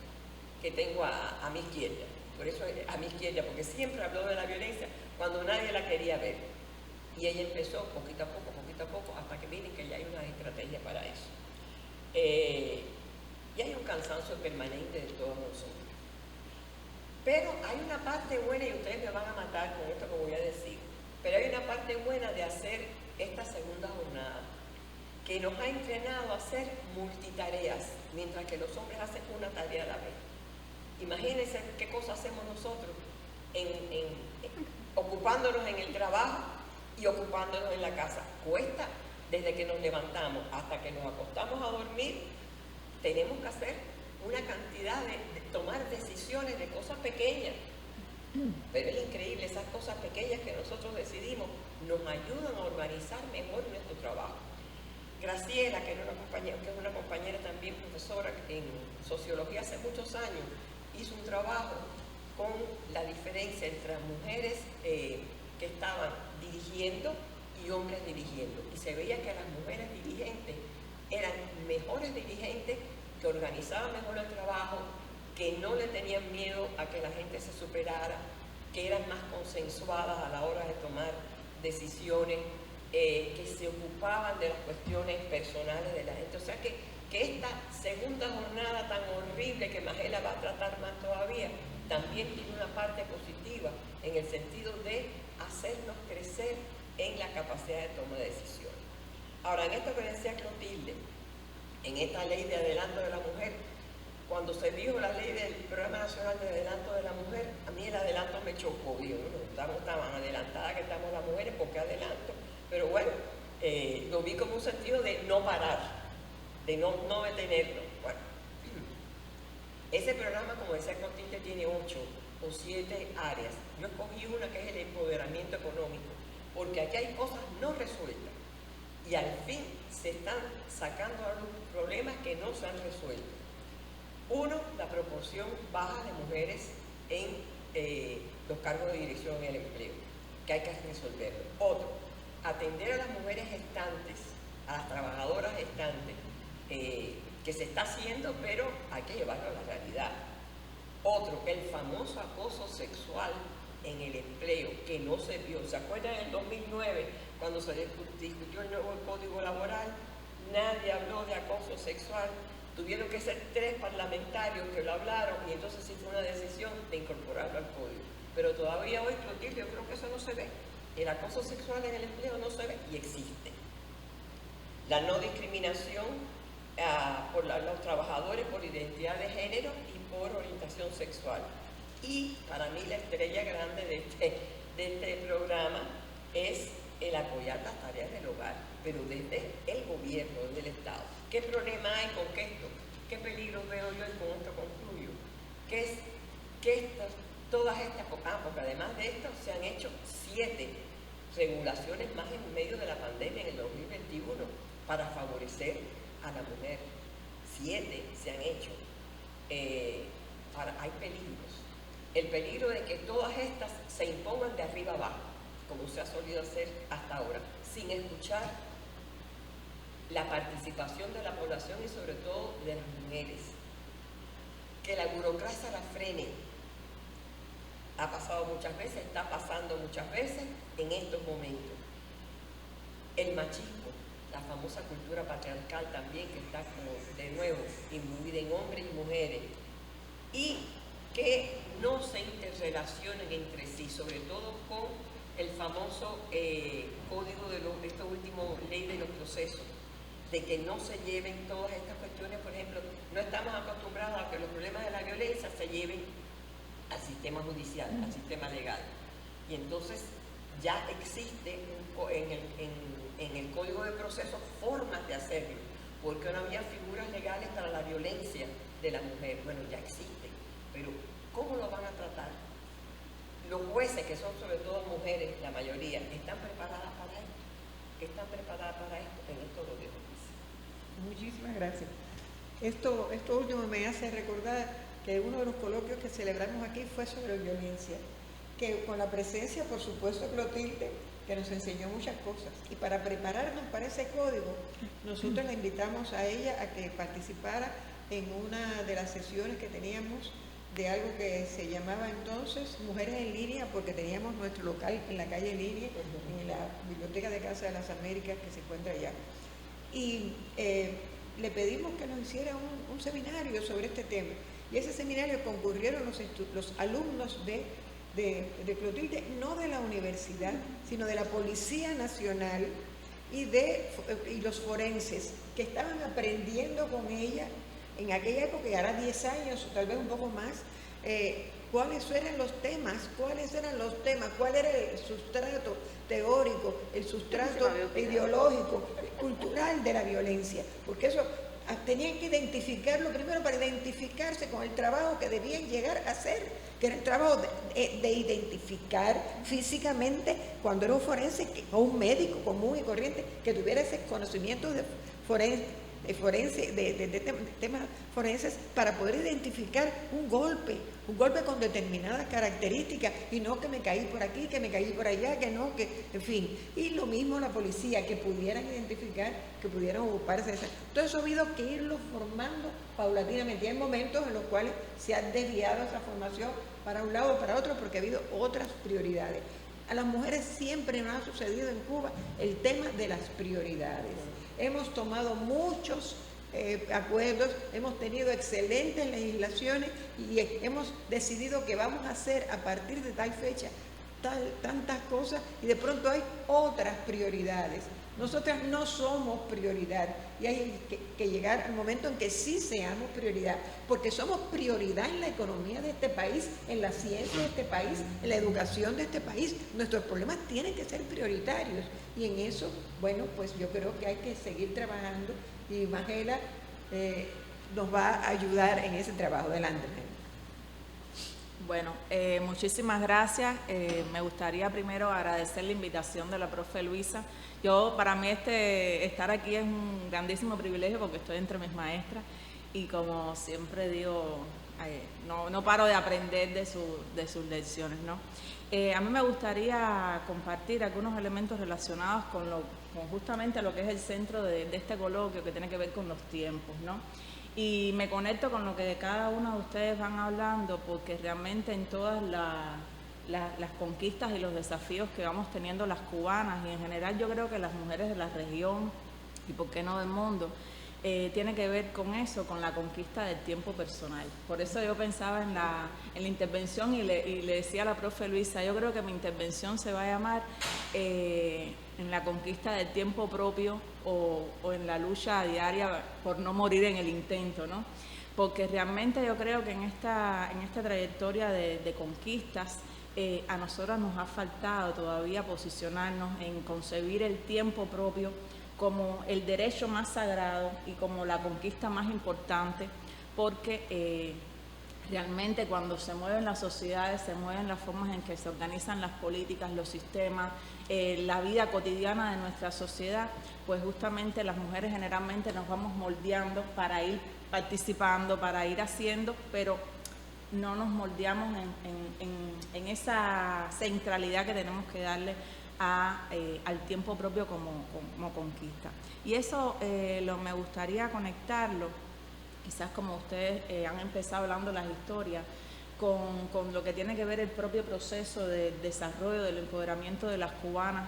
que tengo a mi izquierda. Por eso a mi izquierda, porque siempre habló de la violencia cuando nadie la quería ver. Y ella empezó poquito a poco, hasta que miren que ya hay una estrategia para eso. Y hay un cansancio permanente de todos nosotros. Pero hay una parte buena, y ustedes me van a matar con esto que voy a decir, pero hay una parte buena de hacer esta segunda jornada, que nos ha entrenado a hacer multitareas, mientras que los hombres hacen una tarea a la vez. Imagínense qué cosa hacemos nosotros ocupándonos en el trabajo y ocupándonos en la casa. Cuesta desde que nos levantamos hasta que nos acostamos a dormir, tenemos que hacer una cantidad de tomar decisiones de cosas pequeñas. Pero es increíble, esas cosas pequeñas que nosotros decidimos nos ayudan a organizar mejor nuestro trabajo. Graciela, que es una compañera también profesora en sociología hace muchos años, hizo un trabajo con la diferencia entre las mujeres que estaban dirigiendo y hombres dirigiendo. Y se veía que las mujeres dirigentes eran mejores dirigentes, que organizaban mejor el trabajo, que no le tenían miedo a que la gente se superara, que eran más consensuadas a la hora de tomar decisiones, que se ocupaban de las cuestiones personales de la gente. O sea que esta segunda jornada tan horrible que Magela va a tratar más todavía, también tiene una parte positiva en el sentido de hacernos crecer en la capacidad de toma de decisiones. Ahora, en esto que decía Clotilde, en esta ley de adelanto de la mujer, cuando se dijo la ley del Programa Nacional de Adelanto de la Mujer, a mí el adelanto me chocó. Digo, no, estamos tan adelantadas que estamos las mujeres, ¿por qué adelanto? Pero bueno, lo vi como un sentido de no parar, de no detenerlo. Bueno, ese programa, como decía Clotilde, tiene 8 o 7 áreas. Yo escogí una que es el empoderamiento económico, porque aquí hay cosas no resueltas y al fin se están sacando a luz problemas que no se han resuelto. Uno, la proporción baja de mujeres en los cargos de dirección en el empleo, que hay que resolverlo. Otro, atender a las mujeres gestantes, a las trabajadoras gestantes, que se está haciendo, pero hay que llevarlo a la realidad. Otro, el famoso acoso sexual en el empleo, que no se vio. ¿Se acuerdan en el 2009, cuando se discutió el nuevo Código Laboral? Nadie habló de acoso sexual. Tuvieron que ser 3 parlamentarios que lo hablaron y entonces sí fue una decisión de incorporarlo al código. Pero todavía hoy, Clotilde, yo creo que eso no se ve. El acoso sexual en el empleo no se ve y existe. La no discriminación por los trabajadores por identidad de género y por orientación sexual. Y para mí la estrella grande de este programa es el apoyar las tareas del hogar, pero desde el gobierno, desde el Estado. ¿Qué problema hay con esto? ¿Qué peligros veo yo? Y con esto concluyo. Todas estas, porque además de esto se han hecho 7 regulaciones más en medio de la pandemia en el 2021 para favorecer a la mujer. 7 se han hecho. Hay peligros. El peligro de que todas estas se impongan de arriba abajo, como se ha solido hacer hasta ahora, sin escuchar la participación de la población y sobre todo de las mujeres. Que la burocracia la frene. Ha pasado muchas veces, está pasando muchas veces en estos momentos. El machismo, la famosa cultura patriarcal también, que está como de nuevo imbuida en hombres y mujeres. Y que no se interrelacionen entre sí, sobre todo con el famoso código de esta última ley de los procesos, de que no se lleven todas estas cuestiones. Por ejemplo, no estamos acostumbrados a que los problemas de la violencia se lleven al sistema judicial, al sistema legal. Y entonces ya existe en el Código de Procesos formas de hacerlo, porque no había figuras legales para la violencia de la mujer. Bueno, ya existen, pero ¿cómo lo van a tratar? Los jueces, que son sobre todo mujeres, la mayoría, ¿están preparadas para esto? ¿Están preparadas para esto? En esto lo dejo. Muchísimas gracias. Esto último me hace recordar que uno de los coloquios que celebramos aquí fue sobre violencia, que con la presencia, por supuesto, de Clotilde, que nos enseñó muchas cosas. Y para prepararnos para ese código, nosotros la invitamos a ella a que participara en una de las sesiones que teníamos de algo que se llamaba entonces Mujeres en Línea, porque teníamos nuestro local en la calle Línea, en la Biblioteca de Casa de las Américas que se encuentra allá. Y le pedimos que nos hiciera un seminario sobre este tema. Y ese seminario concurrieron los alumnos de Clotilde, no de la universidad, sino de la Policía Nacional y los forenses, que estaban aprendiendo con ella en aquella época, y ahora 10 años, o tal vez un poco más, cuáles eran los temas, cuál era el sustrato teórico, el sustrato ideológico, cultural de la violencia, porque eso tenían que identificarlo primero para identificarse con el trabajo que debían llegar a hacer, que era el trabajo de identificar físicamente cuando era un forense o un médico común y corriente que tuviera ese conocimiento de temas forenses para poder identificar un golpe con determinadas características y no que me caí por aquí, que me caí por allá, que no, que, en fin. Y lo mismo la policía, que pudieran identificar, que pudieran ocuparse de eso. Todo eso ha habido que irlo formando paulatinamente. Y hay momentos en los cuales se ha desviado esa formación para un lado o para otro porque ha habido otras prioridades. A las mujeres siempre nos ha sucedido en Cuba el tema de las prioridades. Hemos tomado muchos acuerdos, hemos tenido excelentes legislaciones y hemos decidido que vamos a hacer a partir de tal fecha tantas cosas y de pronto hay otras prioridades. Nosotras no somos prioridad y hay que llegar al momento en que sí seamos prioridad, porque somos prioridad en la economía de este país, en la ciencia de este país, en la educación de este país. Nuestros problemas tienen que ser prioritarios y en eso, bueno, pues yo creo que hay que seguir trabajando y Magela nos va a ayudar en ese trabajo. Adelante, Magela. Bueno, muchísimas gracias. Me gustaría primero agradecer la invitación de la profe Luisa. Para mí estar aquí es un grandísimo privilegio porque estoy entre mis maestras y como siempre digo, no paro de aprender de sus lecciones, ¿no? A mí me gustaría compartir algunos elementos relacionados con justamente lo que es el centro de este coloquio que tiene que ver con los tiempos, ¿no? Y me conecto con lo que cada uno de ustedes van hablando porque realmente en todas las conquistas y los desafíos que vamos teniendo las cubanas y en general yo creo que las mujeres de la región y por qué no del mundo, tiene que ver con eso, con la conquista del tiempo personal. Por eso yo pensaba en la intervención y le decía a la profe Luisa, yo creo que mi intervención se va a llamar en la conquista del tiempo propio o en la lucha diaria por no morir en el intento, ¿no? Porque realmente yo creo que en esta trayectoria de conquistas a nosotras nos ha faltado todavía posicionarnos en concebir el tiempo propio como el derecho más sagrado y como la conquista más importante, porque realmente cuando se mueven las sociedades, se mueven las formas en que se organizan las políticas, los sistemas, la vida cotidiana de nuestra sociedad, pues justamente las mujeres generalmente nos vamos moldeando para ir participando, para ir haciendo, pero no nos moldeamos en esa centralidad que tenemos que darle al tiempo propio como conquista. Y eso me gustaría conectarlo, quizás como ustedes han empezado hablando las historias, con lo que tiene que ver el propio proceso de desarrollo del empoderamiento de las cubanas,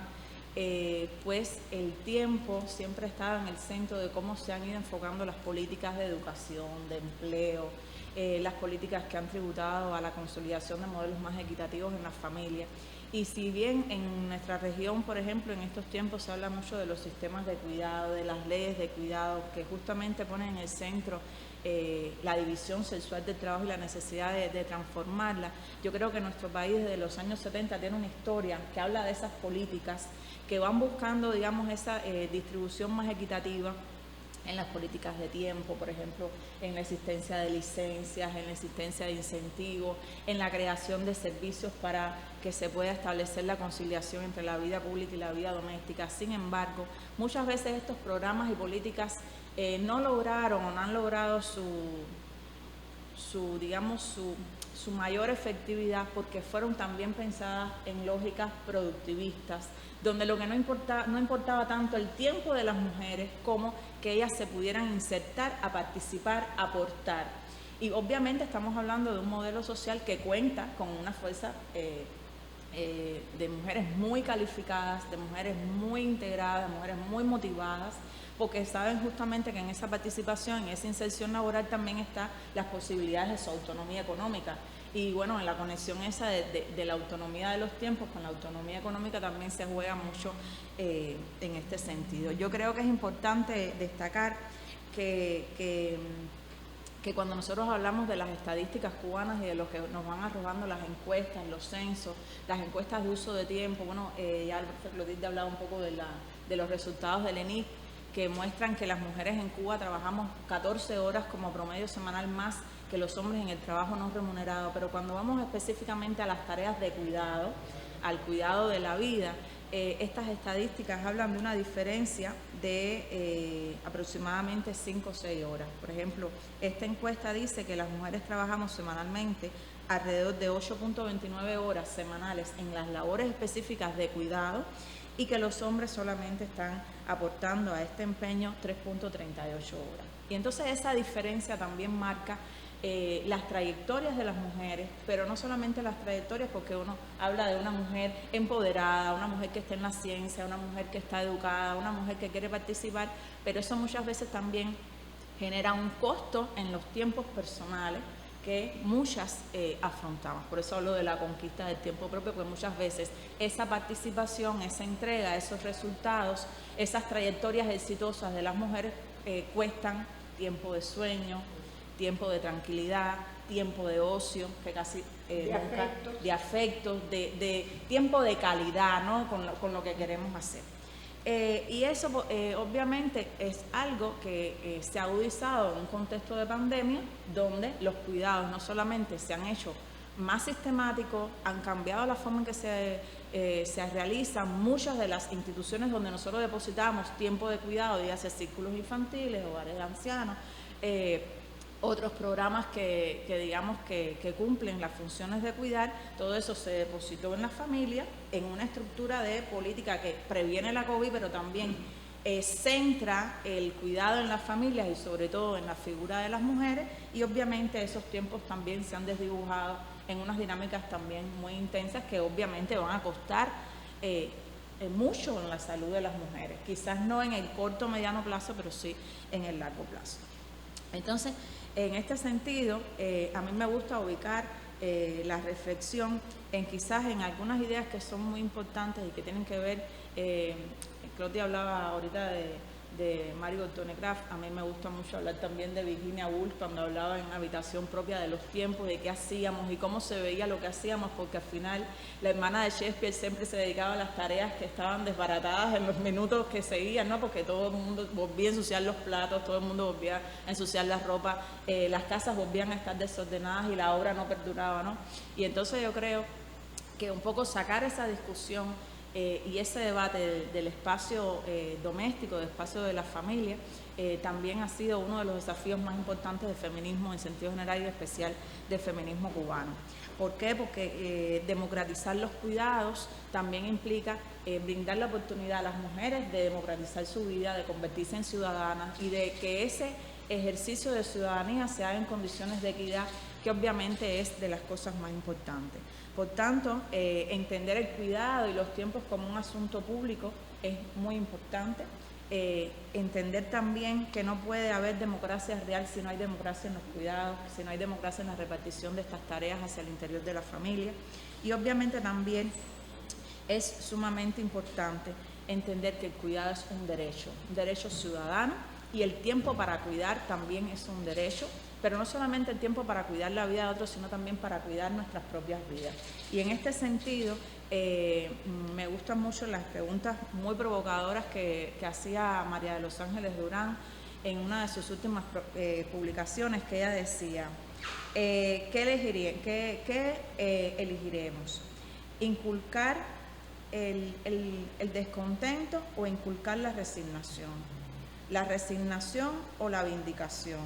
pues el tiempo siempre ha estado en el centro de cómo se han ido enfocando las políticas de educación, de empleo, las políticas que han tributado a la consolidación de modelos más equitativos en las familias. Y si bien en nuestra región, por ejemplo, en estos tiempos se habla mucho de los sistemas de cuidado, de las leyes de cuidado, que justamente ponen en el centro la división sexual del trabajo y la necesidad de transformarla, yo creo que nuestro país desde los años 70 tiene una historia que habla de esas políticas que van buscando, digamos, esa distribución más equitativa en las políticas de tiempo, por ejemplo, en la existencia de licencias, en la existencia de incentivos, en la creación de servicios para que se pueda establecer la conciliación entre la vida pública y la vida doméstica. Sin embargo, muchas veces estos programas y políticas no lograron o no han logrado su mayor efectividad porque fueron también pensadas en lógicas productivistas, donde lo que no importaba tanto el tiempo de las mujeres como que ellas se pudieran insertar, a participar, a aportar. Y obviamente estamos hablando de un modelo social que cuenta con una fuerza de mujeres muy calificadas, de mujeres muy integradas, de mujeres muy motivadas, porque saben justamente que en esa participación, en esa inserción laboral también están las posibilidades de su autonomía económica. Y bueno, en la conexión esa de la autonomía de los tiempos con la autonomía económica también se juega mucho en este sentido. Yo creo que es importante destacar que cuando nosotros hablamos de las estadísticas cubanas y de lo que nos van arrojando las encuestas, los censos, las encuestas de uso de tiempo, bueno, ya el profesor Clotilde ha hablado un poco de los resultados del ENIC, que muestran que las mujeres en Cuba trabajamos 14 horas como promedio semanal más que los hombres en el trabajo no remunerado, pero cuando vamos específicamente a las tareas de cuidado, al cuidado de la vida, estas estadísticas hablan de una diferencia de aproximadamente 5 o 6 horas. Por ejemplo, esta encuesta dice que las mujeres trabajamos semanalmente alrededor de 8.29 horas semanales en las labores específicas de cuidado y que los hombres solamente están aportando a este empeño 3.38 horas. Y entonces esa diferencia también marca las trayectorias de las mujeres, pero no solamente las trayectorias, porque uno habla de una mujer empoderada, una mujer que está en la ciencia, una mujer que está educada, una mujer que quiere participar, pero eso muchas veces también genera un costo en los tiempos personales que muchas afrontamos. Por eso hablo de la conquista del tiempo propio, porque muchas veces esa participación, esa entrega, esos resultados, esas trayectorias exitosas de las mujeres cuestan tiempo de sueño, tiempo de tranquilidad, tiempo de ocio, que casi nunca, de afectos, de tiempo de calidad, ¿no? con lo que queremos hacer. Y eso obviamente es algo que se ha agudizado en un contexto de pandemia, donde los cuidados no solamente se han hecho más sistemáticos, han cambiado la forma en que se realizan muchas de las instituciones donde nosotros depositamos tiempo de cuidado, ya sea círculos infantiles, hogares de ancianos, otros programas que digamos que cumplen las funciones de cuidar. Todo eso se depositó en la familia, en una estructura de política que previene la COVID, pero también centra el cuidado en las familias y sobre todo en la figura de las mujeres, y obviamente esos tiempos también se han desdibujado en unas dinámicas también muy intensas que obviamente van a costar mucho en la salud de las mujeres, quizás no en el corto o mediano plazo, pero sí en el largo plazo. Entonces, en este sentido, a mí me gusta ubicar la reflexión en quizás en algunas ideas que son muy importantes y que tienen que ver, Claudia hablaba ahorita de Mario Tonecraft, a mí me gusta mucho hablar también de Virginia Woolf cuando hablaba en Habitación Propia de los tiempos, de qué hacíamos y cómo se veía lo que hacíamos, porque al final la hermana de Shakespeare siempre se dedicaba a las tareas que estaban desbaratadas en los minutos que seguían, ¿no? Porque todo el mundo volvía a ensuciar los platos, todo el mundo volvía a ensuciar la ropa, las casas volvían a estar desordenadas y la obra no perduraba, ¿no? Y entonces yo creo que un poco sacar esa discusión y ese debate del espacio doméstico, del espacio de la familia, también ha sido uno de los desafíos más importantes del feminismo en sentido general y especial del feminismo cubano. ¿Por qué? Porque democratizar los cuidados también implica brindar la oportunidad a las mujeres de democratizar su vida, de convertirse en ciudadanas y de que ese ejercicio de ciudadanía se haga en condiciones de equidad, que obviamente es de las cosas más importantes. Por tanto, entender el cuidado y los tiempos como un asunto público es muy importante. Entender también que no puede haber democracia real si no hay democracia en los cuidados, si no hay democracia en la repartición de estas tareas hacia el interior de la familia. Y obviamente también es sumamente importante entender que el cuidado es un derecho ciudadano, y el tiempo para cuidar también es un derecho, pero no solamente el tiempo para cuidar la vida de otros, sino también para cuidar nuestras propias vidas. Y en este sentido, me gustan mucho las preguntas muy provocadoras que hacía María de los Ángeles Durán en una de sus últimas publicaciones, que ella decía, ¿qué elegiremos? ¿Inculcar el descontento o inculcar la resignación? ¿La resignación o la vindicación?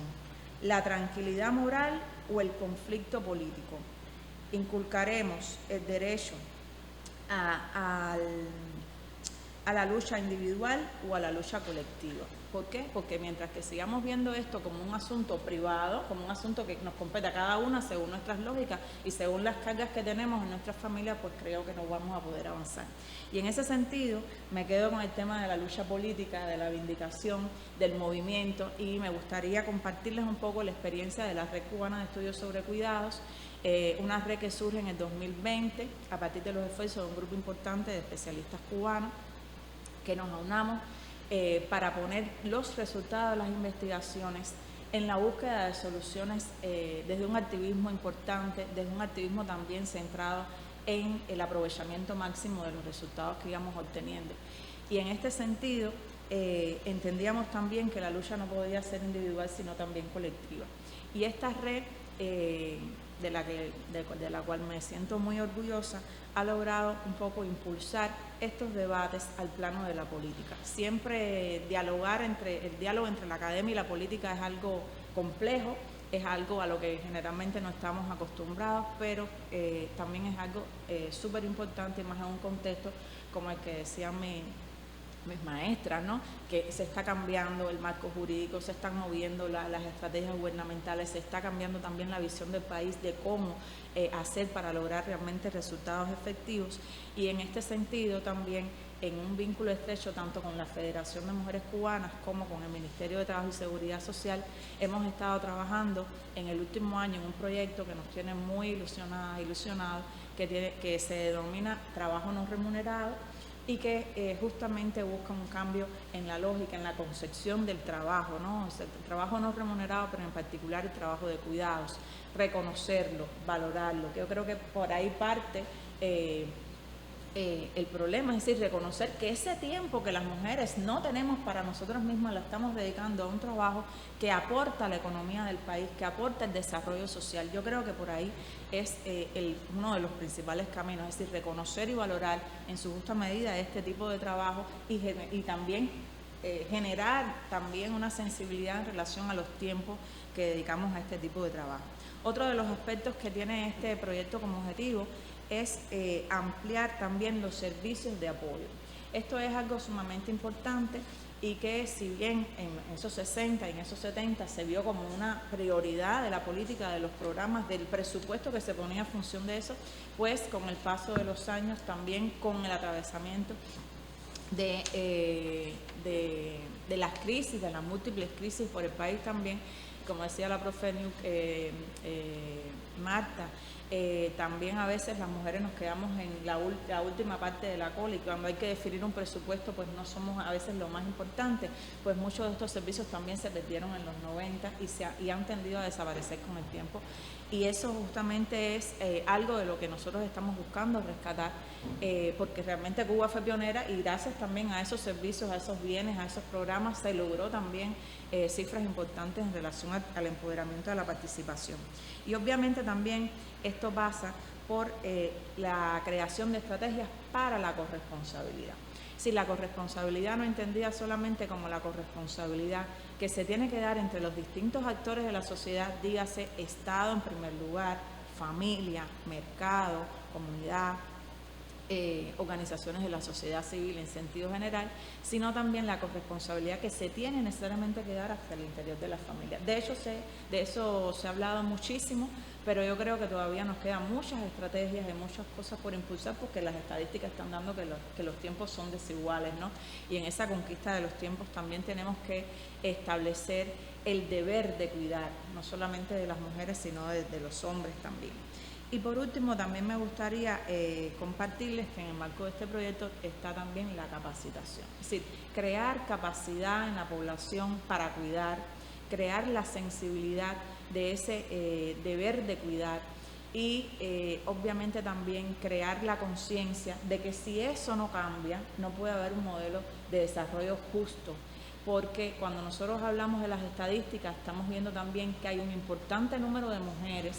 ¿La tranquilidad moral o el conflicto político? ¿Inculcaremos el derecho a la lucha individual o a la lucha colectiva? ¿Por qué? Porque mientras que sigamos viendo esto como un asunto privado, como un asunto que nos compete a cada una según nuestras lógicas y según las cargas que tenemos en nuestras familias, pues creo que no vamos a poder avanzar. Y en ese sentido me quedo con el tema de la lucha política, de la vindicación, del movimiento, y me gustaría compartirles un poco la experiencia de la Red Cubana de Estudios sobre Cuidados, una red que surge en el 2020 a partir de los esfuerzos de un grupo importante de especialistas cubanos que nos aunamos para poner los resultados de las investigaciones en la búsqueda de soluciones desde un activismo importante, desde un activismo también centrado en el aprovechamiento máximo de los resultados que íbamos obteniendo. Y en este sentido, entendíamos también que la lucha no podía ser individual, sino también colectiva. Y esta red, de la cual me siento muy orgullosa, ha logrado un poco impulsar estos debates al plano de la política. Siempre el diálogo entre la academia y la política es algo complejo, es algo a lo que generalmente no estamos acostumbrados, pero también es algo súper importante, más en un contexto como el que decían mis maestras, ¿no? Que se está cambiando el marco jurídico, se están moviendo las estrategias gubernamentales, se está cambiando también la visión del país de cómo hacer para lograr realmente resultados efectivos, y en este sentido también en un vínculo estrecho tanto con la Federación de Mujeres Cubanas como con el Ministerio de Trabajo y Seguridad Social, hemos estado trabajando en el último año en un proyecto que nos tiene muy ilusionados, que se denomina Trabajo No Remunerado, y que justamente busca un cambio en la lógica, en la concepción del trabajo, ¿no? O sea, el trabajo no remunerado, pero en particular el trabajo de cuidados, reconocerlo, valorarlo, que yo creo que por ahí parte el problema, es decir, reconocer que ese tiempo que las mujeres no tenemos para nosotras mismas la estamos dedicando a un trabajo que aporta a la economía del país, que aporta el desarrollo social. Yo creo que por ahí es uno de los principales caminos, es decir, reconocer y valorar en su justa medida este tipo de trabajo y también generar también una sensibilidad en relación a los tiempos que dedicamos a este tipo de trabajo. Otro de los aspectos que tiene este proyecto como objetivo es ampliar también los servicios de apoyo. Esto es algo sumamente importante y que si bien en esos 60 y en esos 70 se vio como una prioridad de la política, de los programas, del presupuesto que se ponía a función de eso, pues con el paso de los años también con el atravesamiento de las crisis, de las múltiples crisis por el país también, como decía la profe Marta, también a veces las mujeres nos quedamos en la última parte de la cola, y cuando hay que definir un presupuesto pues no somos a veces lo más importante, pues muchos de estos servicios también se perdieron en los 90 y han tendido a desaparecer con el tiempo, y eso justamente es algo de lo que nosotros estamos buscando rescatar, porque realmente Cuba fue pionera y gracias también a esos servicios, a esos bienes, a esos programas se logró también cifras importantes en relación al empoderamiento de la participación. Y obviamente también esto pasa por la creación de estrategias para la corresponsabilidad. Si la corresponsabilidad no entendida solamente como la corresponsabilidad que se tiene que dar entre los distintos actores de la sociedad, dígase Estado en primer lugar, familia, mercado, comunidad, organizaciones de la sociedad civil en sentido general, sino también la corresponsabilidad que se tiene necesariamente que dar hasta el interior de la familia. De hecho, de eso se ha hablado muchísimo, pero yo creo que todavía nos quedan muchas estrategias y muchas cosas por impulsar, porque las estadísticas están dando que los tiempos son desiguales, ¿no? Y en esa conquista de los tiempos también tenemos que establecer el deber de cuidar, no solamente de las mujeres, sino de los hombres también. Y por último, también me gustaría compartirles que en el marco de este proyecto está también la capacitación. Es decir, crear capacidad en la población para cuidar, crear la sensibilidad de ese deber de cuidar y obviamente también crear la conciencia de que si eso no cambia, no puede haber un modelo de desarrollo justo. Porque cuando nosotros hablamos de las estadísticas, estamos viendo también que hay un importante número de mujeres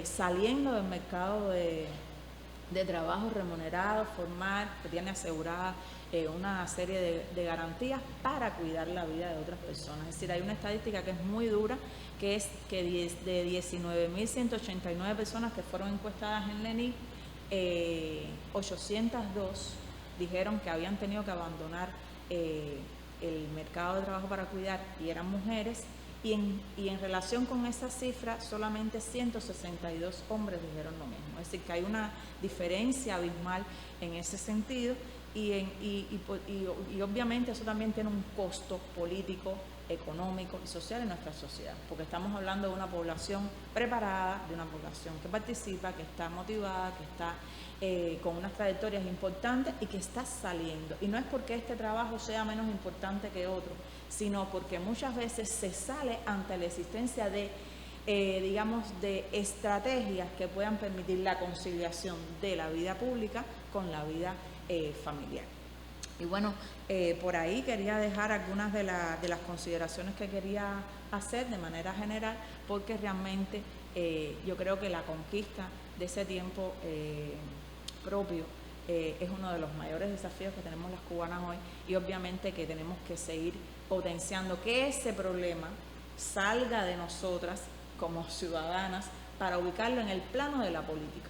saliendo del mercado de trabajo remunerado, formal, que tiene asegurada una serie de garantías para cuidar la vida de otras personas. Es decir, hay una estadística que es muy dura, que es que de 19.189 personas que fueron encuestadas en Lenin, 802 dijeron que habían tenido que abandonar el mercado de trabajo para cuidar y eran mujeres. Y en relación con esa cifra, solamente 162 hombres dijeron lo mismo. Es decir, que hay una diferencia abismal en ese sentido y obviamente eso también tiene un costo político, económico y social en nuestra sociedad, porque estamos hablando de una población preparada, de una población que participa, que está motivada, que está con unas trayectorias importantes y que está saliendo. Y no es porque este trabajo sea menos importante que otro, sino porque muchas veces se sale ante la existencia de, de estrategias que puedan permitir la conciliación de la vida pública con la vida familiar. Y bueno, por ahí quería dejar algunas de las consideraciones que quería hacer de manera general, porque realmente yo creo que la conquista de ese tiempo propio es uno de los mayores desafíos que tenemos las cubanas hoy, y obviamente que tenemos que seguir potenciando que ese problema salga de nosotras como ciudadanas para ubicarlo en el plano de la política.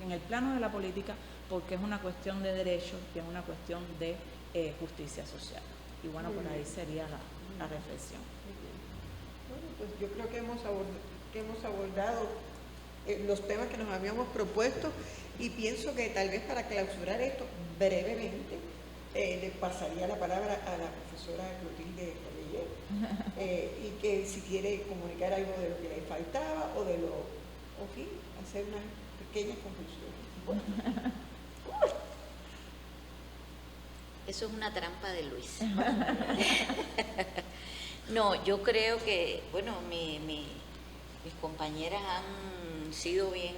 En el plano de la política, porque es una cuestión de derechos y es una cuestión de justicia social. Y bueno, por ahí sería la reflexión. Bueno, pues yo creo que hemos abordado los temas que nos habíamos propuesto, y pienso que tal vez para clausurar esto brevemente le pasaría la palabra a la profesora Clotilde Correyer, y que si quiere comunicar algo de lo que le faltaba o hacer unas pequeñas conclusiones. Eso es una trampa de Luis. No, yo creo que, bueno, mis compañeras han sido bien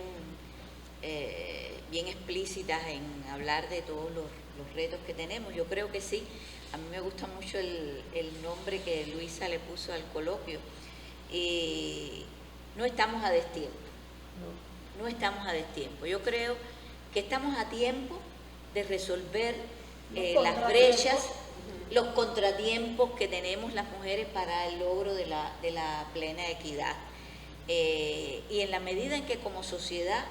explícitas en hablar de todos los retos que tenemos. Yo creo que sí. A mí me gusta mucho el nombre que Luisa le puso al coloquio. Y no estamos a destiempo. No estamos a destiempo. Yo creo que estamos a tiempo de resolver las brechas, los contratiempos que tenemos las mujeres para el logro de la plena equidad. Y en la medida en que como sociedad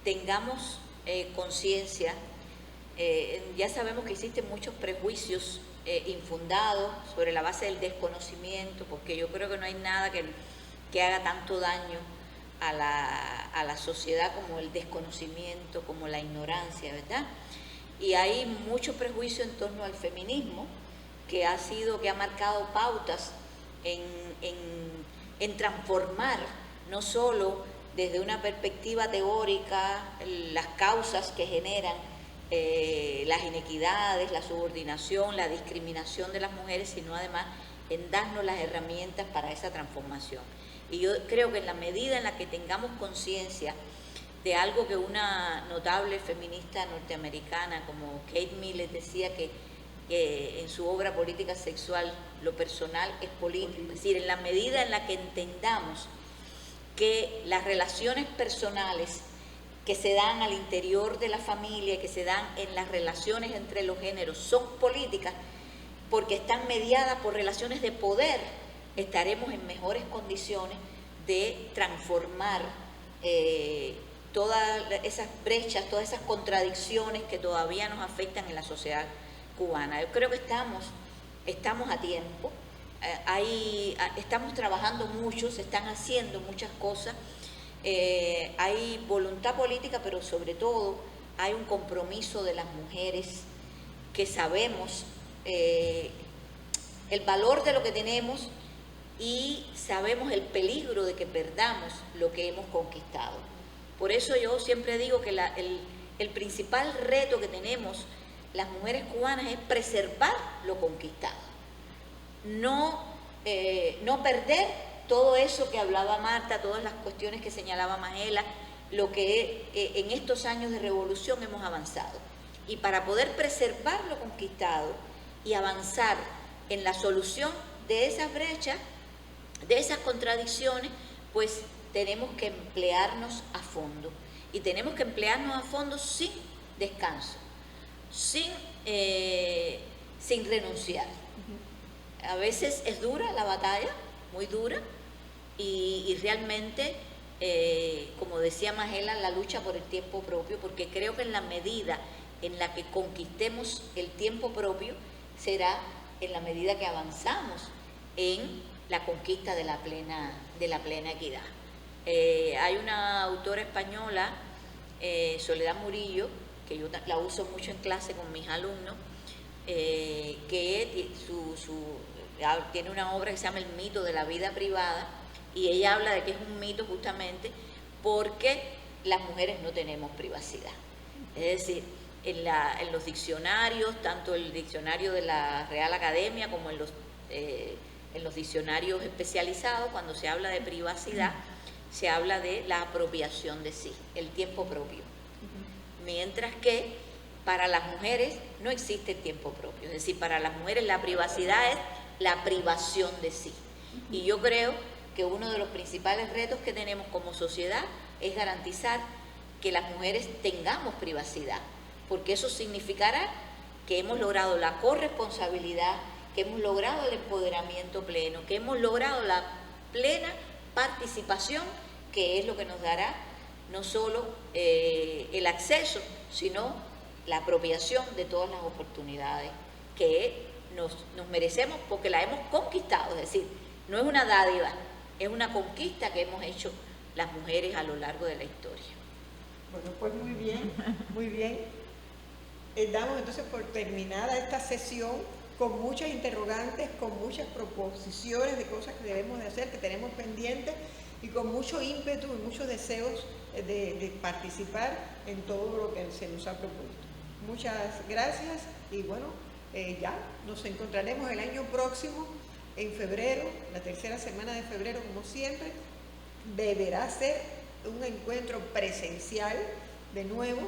tengamos conciencia, ya sabemos que existen muchos prejuicios infundados sobre la base del desconocimiento, porque yo creo que no hay nada que haga tanto daño a la sociedad como el desconocimiento, como la ignorancia, ¿verdad? Y hay mucho prejuicio en torno al feminismo, que ha marcado pautas en transformar, no solo desde una perspectiva teórica, las causas que generan las inequidades, la subordinación, la discriminación de las mujeres, sino además en darnos las herramientas para esa transformación. Y yo creo que en la medida en la que tengamos conciencia de algo que una notable feminista norteamericana como Kate Millett decía, que en su obra Política Sexual, lo personal es político. Es decir, en la medida en la que entendamos que las relaciones personales que se dan al interior de la familia, que se dan en las relaciones entre los géneros, son políticas porque están mediadas por relaciones de poder, estaremos en mejores condiciones de transformar todas esas brechas, todas esas contradicciones que todavía nos afectan en la sociedad cubana. Yo creo que estamos a tiempo, estamos trabajando mucho, se están haciendo muchas cosas, hay voluntad política, pero sobre todo hay un compromiso de las mujeres que sabemos el valor de lo que tenemos y sabemos el peligro de que perdamos lo que hemos conquistado. Por eso yo siempre digo que el principal reto que tenemos las mujeres cubanas es preservar lo conquistado, no perder todo eso que hablaba Marta, todas las cuestiones que señalaba Magela, lo que en estos años de revolución hemos avanzado. Y para poder preservar lo conquistado y avanzar en la solución de esas brechas, de esas contradicciones, pues tenemos que emplearnos a fondo. Y tenemos que emplearnos a fondo sin descanso, sin renunciar. A veces es dura la batalla, muy dura, y realmente, como decía Magela, la lucha por el tiempo propio, porque creo que en la medida en la que conquistemos el tiempo propio, será en la medida que avanzamos en la conquista de la plena equidad. Hay una autora española, Soledad Murillo, que yo la uso mucho en clase con mis alumnos, que tiene una obra que se llama El mito de la vida privada, y ella habla de que es un mito justamente porque las mujeres no tenemos privacidad. Es decir, en los diccionarios, tanto el diccionario de la Real Academia como en los diccionarios especializados, cuando se habla de privacidad, se habla de la apropiación de sí, el tiempo propio. Mientras que para las mujeres no existe tiempo propio, es decir, para las mujeres la privacidad es la privación de sí. Y yo creo que uno de los principales retos que tenemos como sociedad es garantizar que las mujeres tengamos privacidad, porque eso significará que hemos logrado la corresponsabilidad, que hemos logrado el empoderamiento pleno, que hemos logrado la plena participación, que es lo que nos dará no solo el acceso, sino la apropiación de todas las oportunidades que nos merecemos porque la hemos conquistado, es decir, no es una dádiva, es una conquista que hemos hecho las mujeres a lo largo de la historia. Bueno, pues muy bien, muy bien. Damos entonces por terminada esta sesión con muchas interrogantes, con muchas proposiciones de cosas que debemos de hacer, que tenemos pendientes y con mucho ímpetu y muchos deseos de participar en todo lo que se nos ha propuesto. Muchas gracias y bueno, ya nos encontraremos el año próximo en febrero, la tercera semana de febrero como siempre. Deberá ser un encuentro presencial de nuevo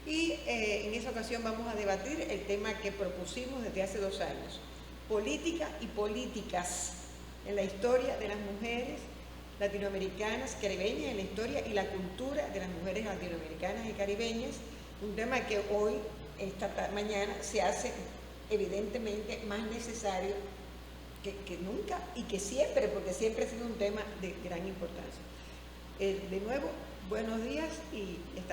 y en esa ocasión vamos a debatir el tema que propusimos desde hace 2 años, política y políticas en la historia de las mujeres latinoamericanas, caribeñas, en la historia y la cultura de las mujeres latinoamericanas y caribeñas, un tema que hoy, esta mañana, se hace evidentemente más necesario que nunca y que siempre, porque siempre ha sido un tema de gran importancia. De nuevo, buenos días y hasta la próxima.